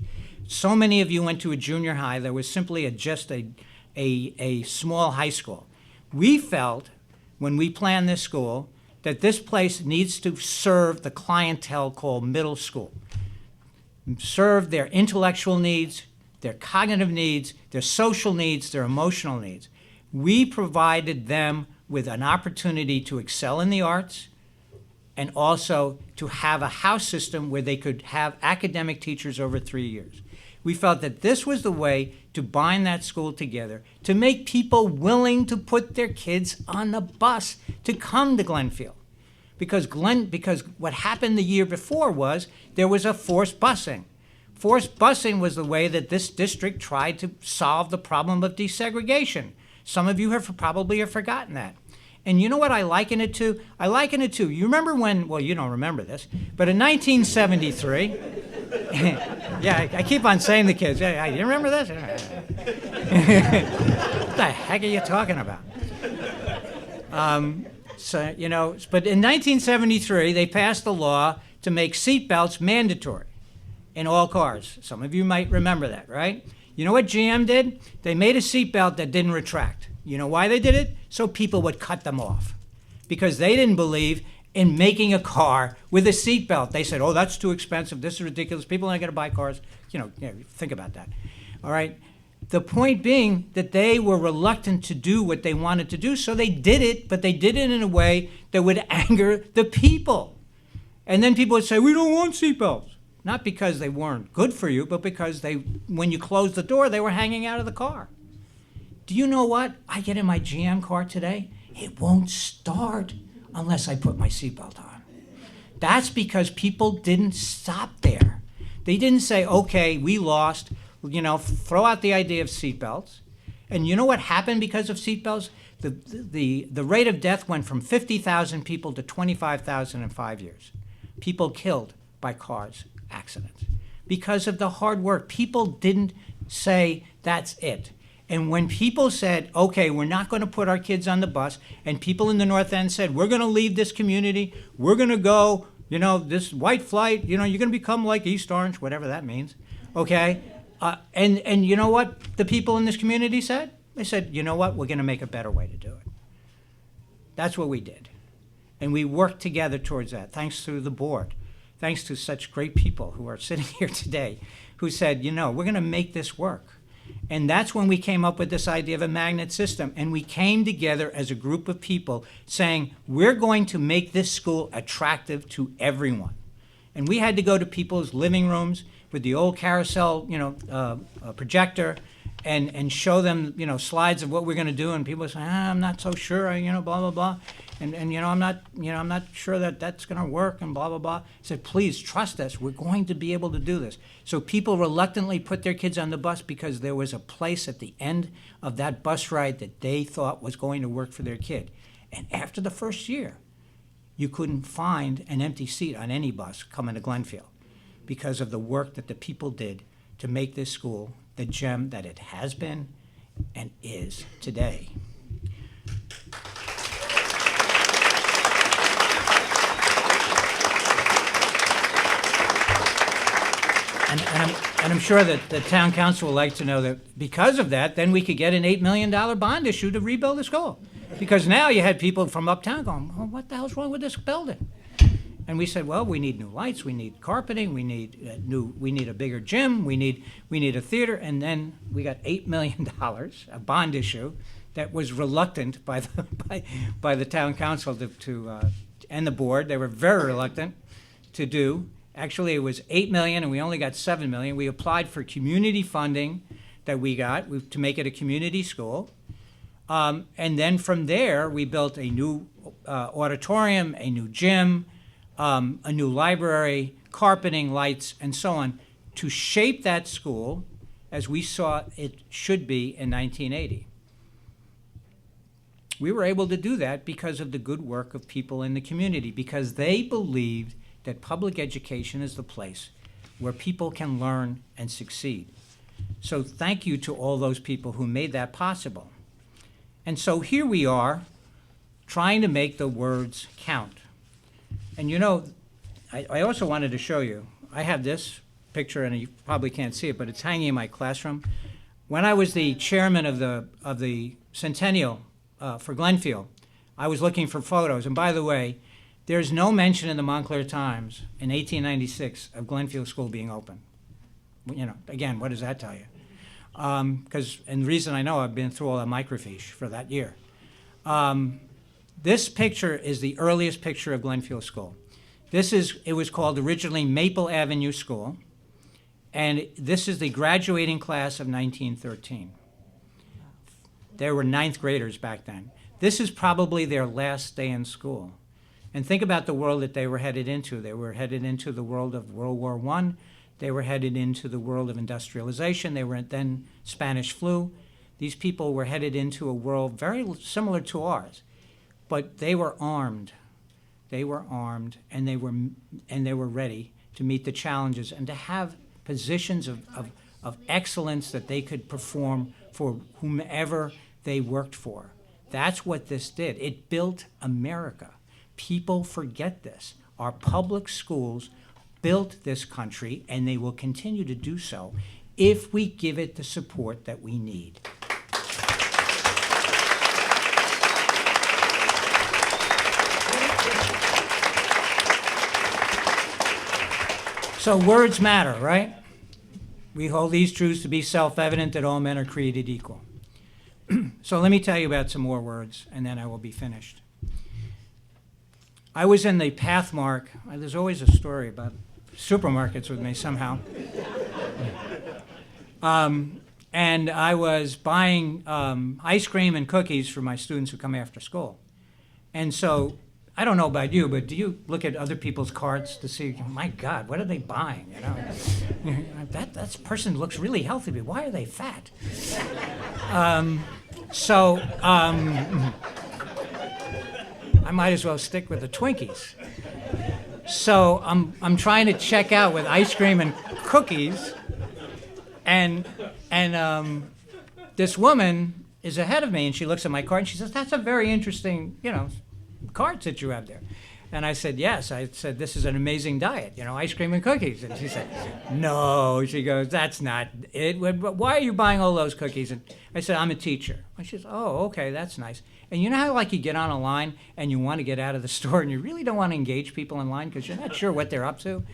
Speaker 5: So many of you went to a junior high that was simply just a small high school. We felt, when we planned this school, that this place needs to serve the clientele called middle school. Serve their intellectual needs, their cognitive needs, their social needs, their emotional needs. We provided them with an opportunity to excel in the arts and also to have a house system where they could have academic teachers over 3 years. We felt that this was the way to bind that school together, to make people willing to put their kids on the bus to come to Glenfield. Because what happened the year before was there was a forced busing. Forced busing was the way that this district tried to solve the problem of desegregation. Some of you probably have forgotten that. And you know what I liken it to? I liken it to, you remember when, well, you don't remember this, but in 1973, yeah, I keep on saying to kids, yeah, you remember this? What the heck are you talking about? But in 1973, they passed the law to make seatbelts mandatory in all cars. Some of you might remember that, right? You know what GM did? They made a seatbelt that didn't retract. You know why they did it? So people would cut them off. Because they didn't believe in making a car with a seatbelt. They said, oh, that's too expensive. This is ridiculous. People aren't going to buy cars. Think about that. All right? The point being that they were reluctant to do what they wanted to do, so they did it, but they did it in a way that would anger the people. And then people would say, we don't want seatbelts. Not because they weren't good for you, but because when you closed the door, they were hanging out of the car. Do you know what? I get in my GM car today, it won't start unless I put my seatbelt on. That's because people didn't stop there. They didn't say, okay, we lost, throw out the idea of seatbelts. And you know what happened because of seatbelts? The rate of death went from 50,000 people to 25,000 in 5 years. People killed by cars accidents because of the hard work. People didn't say that's it. And when people said, okay, we're not going to put our kids on the bus, and people in the North End said, we're going to leave this community, we're going to go, this white flight, you're going to become like East Orange, whatever that means, okay? And you know what the people in this community said? They said, you know what, we're going to make a better way to do it. That's what we did. And we worked together towards that, thanks to the board, thanks to such great people who are sitting here today who said, we're going to make this work. And that's when we came up with this idea of a magnet system. And we came together as a group of people saying, we're going to make this school attractive to everyone. And we had to go to people's living rooms with the old carousel, projector, and show them, slides of what we're going to do, and people say, I'm not so sure, blah, blah, blah. And I'm not sure that that's going to work, and blah, blah, blah. I said, please trust us. We're going to be able to do this. So people reluctantly put their kids on the bus because there was a place at the end of that bus ride that they thought was going to work for their kid. And after the first year, you couldn't find an empty seat on any bus coming to Glenfield because of the work that the people did to make this school the gem that it has been and is today. And I'm sure that the town council would like to know that because of that, then we could get an $8 million bond issue to rebuild the school. Because now you had people from uptown going, oh, what the hell's wrong with this building? And we said, well, we need new lights, we need carpeting, we need a bigger gym, we need a theater, and then we got $8 million, a bond issue that was reluctant by the town council and the board. They were very reluctant to do. Actually, it was $8 million, and we only got $7 million. We applied for community funding that we got to make it a community school. And then from there, we built a new auditorium, a new gym, a new library, carpeting, lights, and so on, to shape that school as we saw it should be in 1980. We were able to do that because of the good work of people in the community, because they believed that public education is the place where people can learn and succeed. So thank you to all those people who made that possible. And so here we are, trying to make the words count. And I also wanted to show you, I have this picture, and you probably can't see it, but it's hanging in my classroom. When I was the chairman of the Centennial for Glenfield, I was looking for photos. And by the way, there's no mention in the Montclair Times in 1896 of Glenfield School being open. Again, what does that tell you? And the reason I know, I've been through all that microfiche for that year. This picture is the earliest picture of Glenfield School. It was called originally Maple Avenue School, and this is the graduating class of 1913. There were 9th graders back then. This is probably their last day in school. And think about the world that they were headed into. They were headed into the world of World War I. They were headed into the world of industrialization. They were then Spanish flu. These people were headed into a world very similar to ours. But they were armed. They were armed, and they were ready to meet the challenges and to have positions of excellence that they could perform for whomever they worked for. That's what this did. It built America. People forget this. Our public schools built this country, and they will continue to do so if we give it the support that we need. So words matter, right? We hold these truths to be self-evident that all men are created equal. So let me tell you about some more words, and then I will be finished. I was in the Pathmark. There's always a story about supermarkets with me somehow. And I was buying ice cream and cookies for my students who come after school. And so, I don't know about you, but do you look at other people's carts to see, my God, what are they buying? That person looks really healthy, but why are they fat? I might as well stick with the Twinkies. So I'm trying to check out with ice cream and cookies, and this woman is ahead of me, and she looks at my cart and she says, "That's a very interesting, cart that you have there." And I said, "Yes." I said, "This is an amazing diet, ice cream and cookies." And she said, "No." She goes, "That's not it. Why are you buying all those cookies?" And I said, "I'm a teacher." And she says, "Oh, okay, that's nice." And you know how you get on a line and you want to get out of the store and you really don't want to engage people in line because you're not sure what they're up to?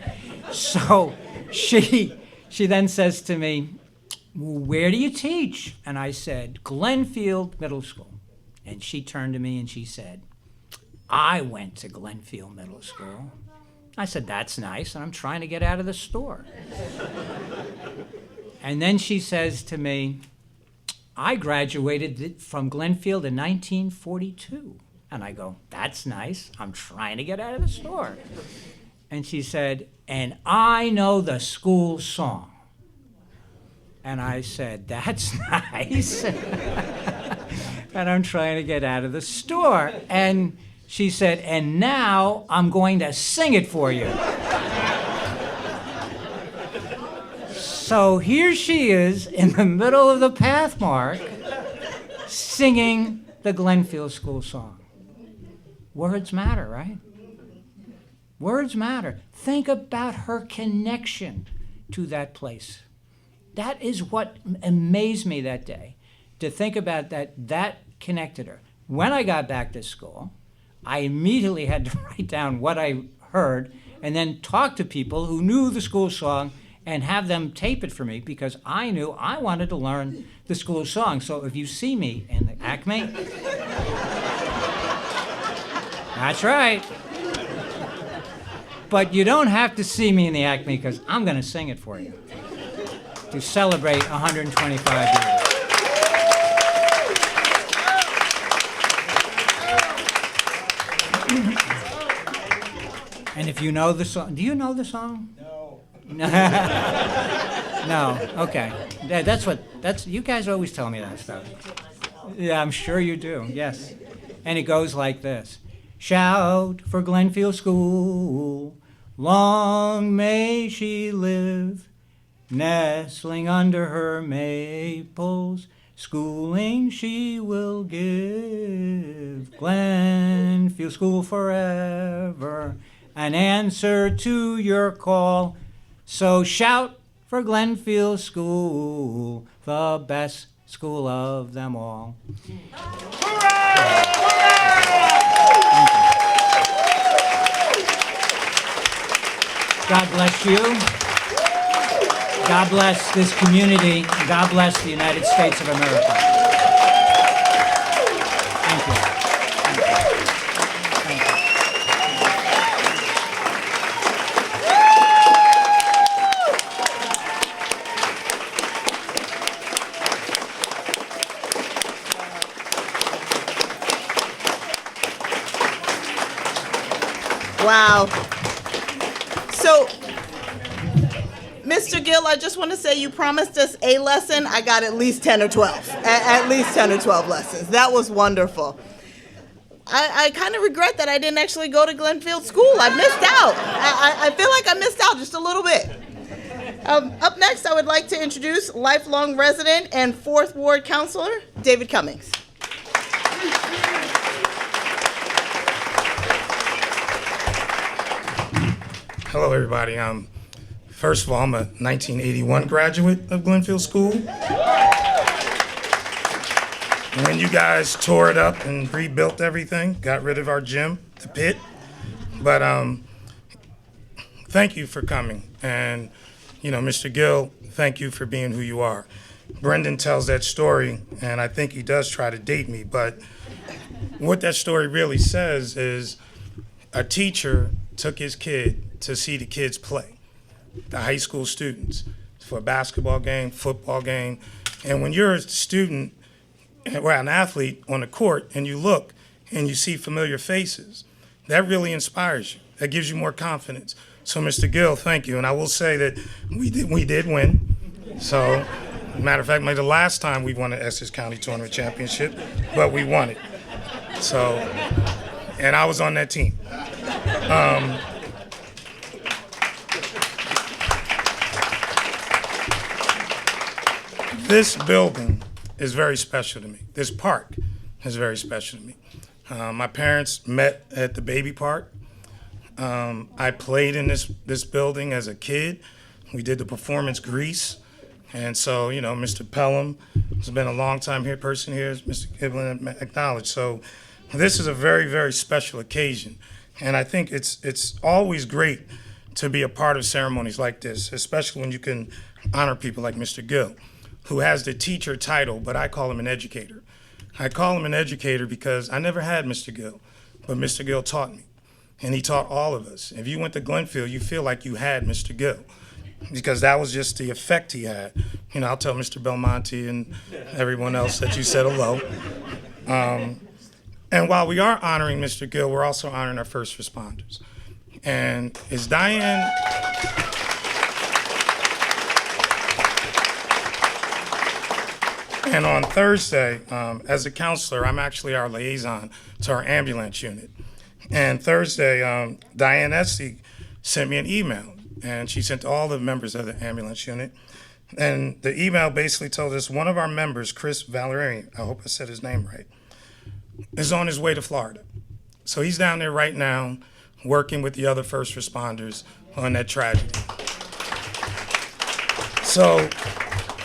Speaker 5: So she then says to me, "Well, where do you teach?" And I said, "Glenfield Middle School." And she turned to me and she said, "I went to Glenfield Middle School." I said, "That's nice, and I'm trying to get out of the store." And then she says to me, I graduated from Glenfield in 1942. And I go, that's nice. I'm trying to get out of the store. And she said, and I know the school song. And I said, that's nice. And I'm trying to get out of the store. And she said, and now I'm going to sing it for you. So here she is in the middle of the path mark singing the Glenfield school song. Words matter, right? Words matter. Think about her connection to that place. That is what amazed me that day, to think about that connected her. When I got back to school, I immediately had to write down what I heard and then talk to people who knew the school song and have them tape it for me, because I knew I wanted to learn the school song. So if you see me in the Acme, that's right. But you don't have to see me in the Acme, because I'm going to sing it for you to celebrate 125 years. And if you know the song, do you know the song? No, okay. That's you guys always tell me that stuff. Yeah, I'm sure you do, yes. And it goes like this. Shout for Glenfield School, long may she live, nestling under her maples, schooling she will give. Glenfield School forever, an answer to your call. So shout for Glenfield School, the best school of them all. Hooray! God bless you. God bless this community. God bless the United States of America. Thank you.
Speaker 1: Wow. So, Mr. Gill, I just want to say you promised us a lesson. I got at least 10 or 12. At least 10 or 12 lessons. That was wonderful. I kind of regret that I didn't actually go to Glenfield School. I missed out. I feel like I missed out just a little bit. Up next, I would like to introduce lifelong resident and 4th Ward Councilor, David Cummings.
Speaker 11: Hello, everybody. First of all, I'm a 1981 graduate of Glenfield School. And when you guys tore it up and rebuilt everything, got rid of our gym, the pit. But thank you for coming. And, Mr. Gill, thank you for being who you are. Brendan tells that story, and I think he does try to date me. But what that story really says is a teacher took his kid to see the kids play, the high school students, for a basketball game, football game. And when you're a student, or an athlete on the court, and you look and you see familiar faces, that really inspires you. That gives you more confidence. So, Mr. Gill, thank you. And I will say that we did win. So, matter of fact, maybe the last time we won the Essex County Tournament Championship, but we won it. So, and I was on that team. This building is very special to me. This park is very special to me. My parents met at the baby park. I played in this building as a kid. We did the performance Grease. And so, Mr. Pelham has been a long time person here, as Mr. Giblin acknowledged. So this is a very, very special occasion. And I think it's always great to be a part of ceremonies like this, especially when you can honor people like Mr. Gill, who has the teacher title, but I call him an educator. I call him an educator because I never had Mr. Gill, but Mr. Gill taught me, and he taught all of us. If you went to Glenfield, you feel like you had Mr. Gill. because that was just the effect he had. You know, I'll tell Mr. Belmonte and everyone else that you said hello. And while we are honoring Mr. Gill, we're also honoring our first responders. And is Diane... And on Thursday, as a counselor, I'm actually our liaison to our ambulance unit. And Thursday, Diane Essie sent me an email, and she sent to all the members of the ambulance unit. And the email basically told us one of our members, Chris Valerian, I hope I said his name right, is on his way to Florida. So he's down there right now working with the other first responders on that tragedy. So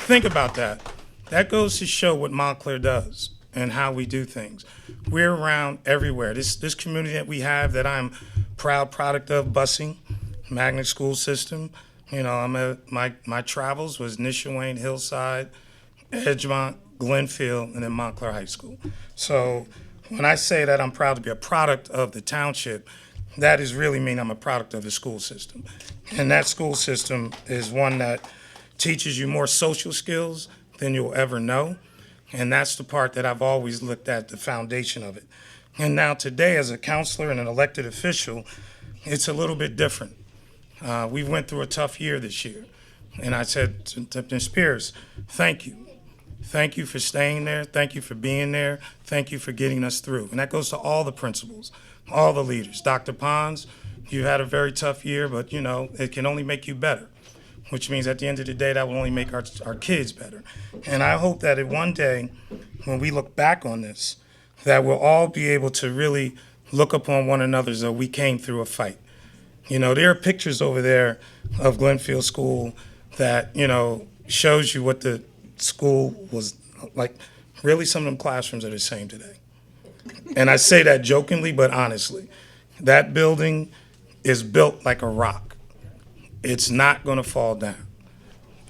Speaker 11: think about that. That goes to show what Montclair does and how we do things. We're around everywhere. This community that we have that I'm proud product of, busing, magnet school system. You know, my travels was Nishawayne, Hillside, Edgemont, Glenfield, and then Montclair High School. So when I say that I'm proud to be a product of the township, that is really mean I'm a product of the school system. And that school system is one that teaches you more social skills than you'll ever know. And that's the part that I've always looked at, the foundation of it. And now today, as a counselor and an elected official, it's a little bit different. We went through a tough year this year. And I said to Ms. Pierce, thank you. Thank you for staying there. Thank you for being there. Thank you for getting us through. And that goes to all the principals, all the leaders. Dr. Pons, you had a very tough year, but you know, it can only make you better, which means at the end of the day, that will only make our kids better. And I hope that in one day, when we look back on this, that we'll all be able to really look upon one another as though we came through a fight. You know, there are pictures over there of Glenfield School that, you know, shows you what the school was like. Really, some of them classrooms are the same today. And I say that jokingly, but honestly, that building is built like a rock. It's not going to fall down,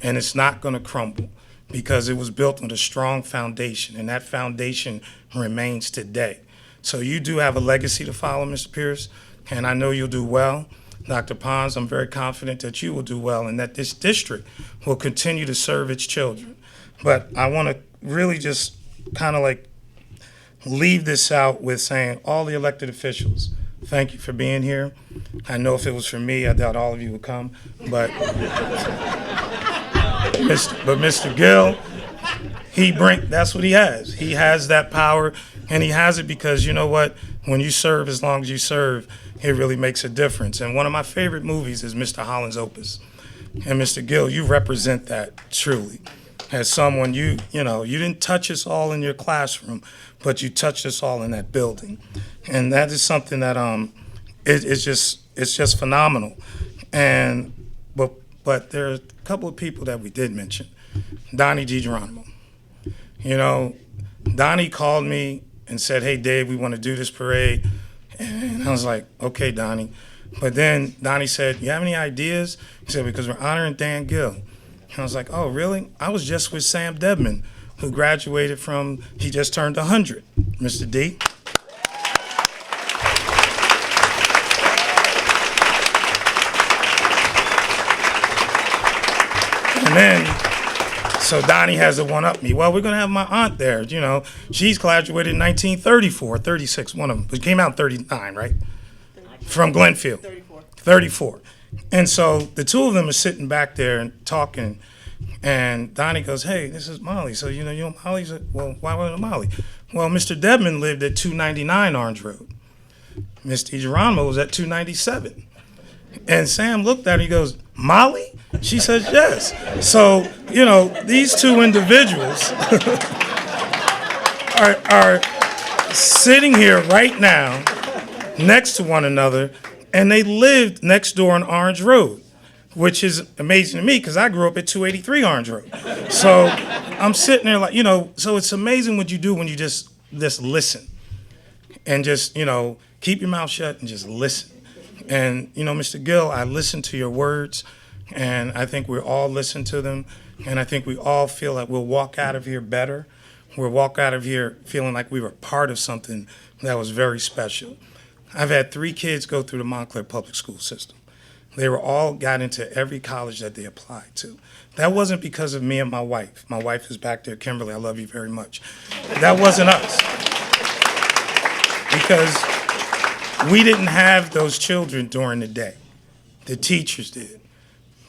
Speaker 11: and it's not going to crumble because it was built on a strong foundation, and that foundation remains today. So you do have a legacy to follow, Mr. Pierce, and I know you'll do well. Dr. Pons, I'm very confident that you will do well and that this district will continue to serve its children. But I want to really just kind of like leave this out with saying all the elected officials, thank you for being here. I know if it was for me, I doubt all of you would come, but Mr. Gill, that's what he has. He has that power, and he has it because you know what? When you serve, as long as you serve, it really makes a difference. And one of my favorite movies is Mr. Holland's Opus. And Mr. Gill, you represent that truly. As someone, you didn't touch us all in your classroom, but you touched us all in that building. And that is something that it's just phenomenal. And but there are a couple of people that we did mention. Donnie DiGeronimo. You know, Donnie called me and said, hey, Dave, we want to do this parade. And I was like, okay, Donnie. But then Donnie said, you have any ideas? He said, because we're honoring Dan Gill. And I was like, oh, really? I was just with Sam Debman, who graduated he just turned 100, Mr. D. And then, so Donnie has to one-up me. Well, we're going to have my aunt there. You know, she's graduated in 1934, 36, one of them. But came out in 39, right? From Glenfield. 34. And so the two of them are sitting back there and talking. And Donnie goes, hey, this is Molly. So, you know Molly? Well, why was it Molly? Well, Mr. Debman lived at 299 Orange Road. Miss DiGeronimo was at 297. And Sam looked at her, he goes, Molly? She says, yes. So, you know, these two individuals are sitting here right now next to one another, and they lived next door on Orange Road, which is amazing to me because I grew up at 283 Orange Road. So I'm sitting there like, you know, so it's amazing what you do when you just listen and just, you know, keep your mouth shut and just listen. And, you know, Mr. Gill, I listened to your words, and I think we all listen to them, and I think we all feel like we'll walk out of here better. We'll walk out of here feeling like we were part of something that was very special. I've had 3 kids go through the Montclair public school system. They were all got into every college that they applied to. That wasn't because of me and my wife. My wife is back there, Kimberly, I love you very much. That wasn't us. Because we didn't have those children during the day. The teachers did.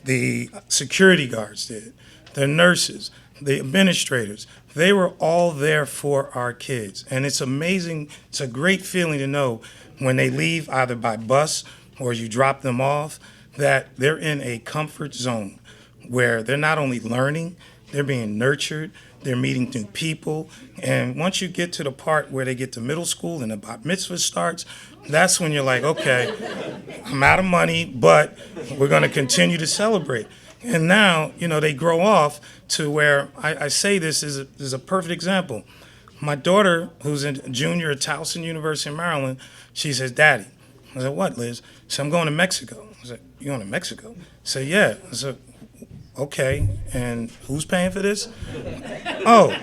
Speaker 11: The security guards did. The nurses, the administrators. They were all there for our kids. And it's amazing, it's a great feeling to know when they leave either by bus or you drop them off, that they're in a comfort zone where they're not only learning, they're being nurtured, they're meeting new people. And once you get to the part where they get to middle school and the bat mitzvah starts, that's when you're like, okay, I'm out of money, but we're going to continue to celebrate. And now, they grow off to where I say this is a perfect example. My daughter, who's a junior at Towson University in Maryland, she says, Daddy. I said, what, Liz? She said, I'm going to Mexico. I said, you going to Mexico? I said, yeah. I said, okay, and who's paying for this? Oh,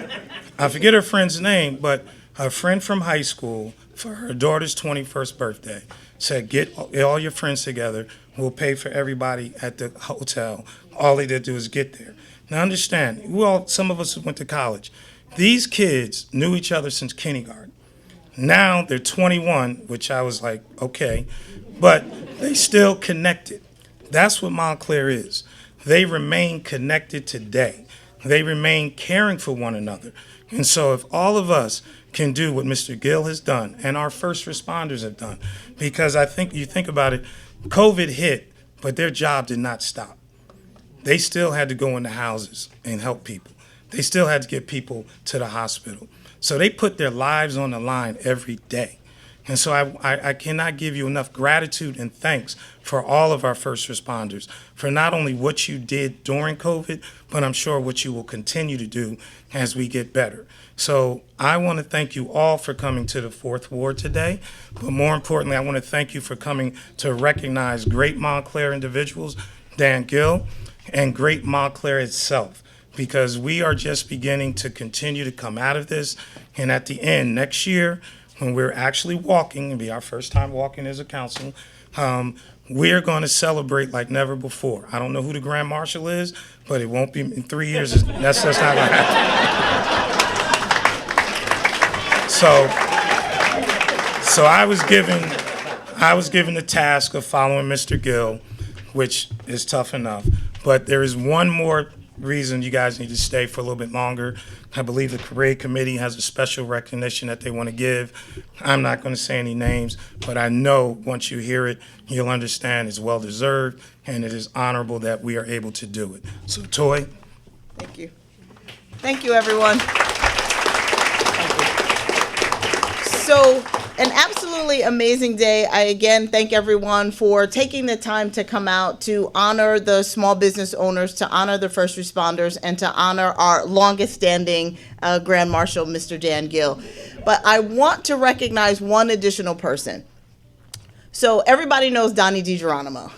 Speaker 11: I forget her friend's name, but a friend from high school, for her daughter's 21st birthday, said, get all your friends together. We'll pay for everybody at the hotel. All they did do is get there. Now understand, some of us went to college. These kids knew each other since kindergarten. Now they're 21, which I was like, okay, but they still connected. That's what Montclair is. They remain connected today. They remain caring for one another. And so if all of us can do what Mr. Gill has done and our first responders have done, because I think you think about it, COVID hit, but their job did not stop. They still had to go into houses and help people. They still had to get people to the hospital. So they put their lives on the line every day. And so I cannot give you enough gratitude and thanks for all of our first responders for not only what you did during COVID, but I'm sure what you will continue to do as we get better. So I want to thank you all for coming to the 4th Ward today. But more importantly, I want to thank you for coming to recognize great Montclair individuals, Dan Gill, and great Montclair itself, because we are just beginning to continue to come out of this. And at the end, next year, when we're actually walking, it'll be our first time walking as a council, we're going to celebrate like never before. I don't know who the Grand Marshal is, but it won't be in 3 years. That's not going to happen. So I was given the task of following Mr. Gill, which is tough enough. But there is one more reason you guys need to stay for a little bit longer. I believe the parade committee has a special recognition that they want to give. I'm not going to say any names, but I know once you hear it, you'll understand it's well-deserved, and it is honorable that we are able to do it. So, Toy.
Speaker 1: Thank you. Thank you, everyone. So, an absolutely amazing day. I again thank everyone for taking the time to come out to honor the small business owners, to honor the first responders, and to honor our longest standing Grand Marshal, Mr. Dan Gill. But I want to recognize one additional person. So everybody knows Donnie DiGeronimo.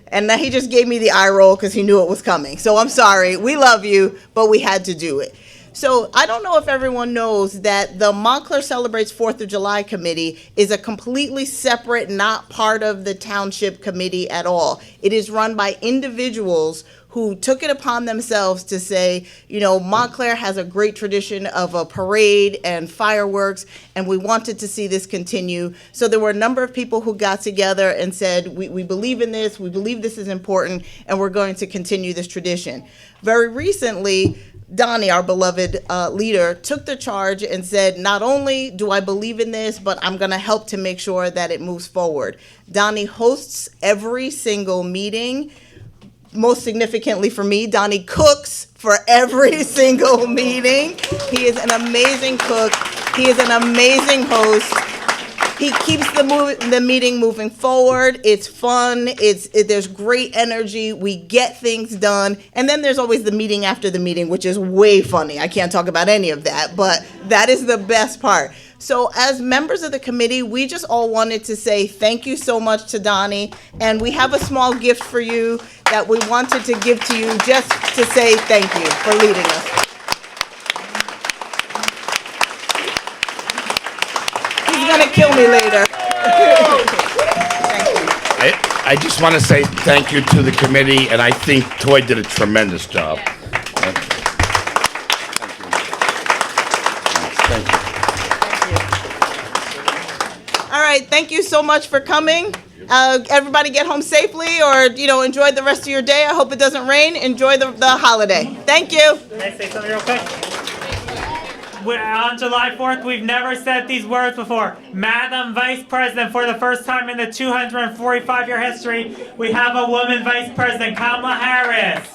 Speaker 1: And now he just gave me the eye roll because he knew it was coming. So I'm sorry. We love you, but we had to do it. So I don't know if everyone knows that the Montclair Celebrates 4th of July Committee is a completely separate, not part of the township committee at all. It is run by individuals who took it upon themselves to say, Montclair has a great tradition of a parade and fireworks, and we wanted to see this continue. So there were a number of people who got together and said, we believe in this, we believe this is important, and we're going to continue this tradition. Very recently, Donnie, our beloved leader, took the charge and said, not only do I believe in this, but I'm going to help to make sure that it moves forward. Donnie hosts every single meeting. Most significantly for me, Donnie cooks for every single meeting. He is an amazing cook. He is an amazing host. He keeps the meeting moving forward. It's fun. There's great energy. We get things done. And then there's always the meeting after the meeting, which is way funny. I can't talk about any of that, but that is the best part. So as members of the committee, we just all wanted to say thank you so much to Donnie. And we have a small gift for you that we wanted to give to you just to say thank you for leading us. He's going to kill me later.
Speaker 7: I
Speaker 12: I just want to say thank you to the committee, and I think Toy did a tremendous job. Thank you.
Speaker 1: All right, thank you so much for coming. Everybody get home safely, or enjoy the rest of your day. I hope it doesn't rain. Enjoy the holiday. Thank you.
Speaker 13: Can I say something real quick? On July 4th, we've never said these words before. Madam Vice President, for the first time in the 245-year history, we have a woman Vice President, Kamala Harris.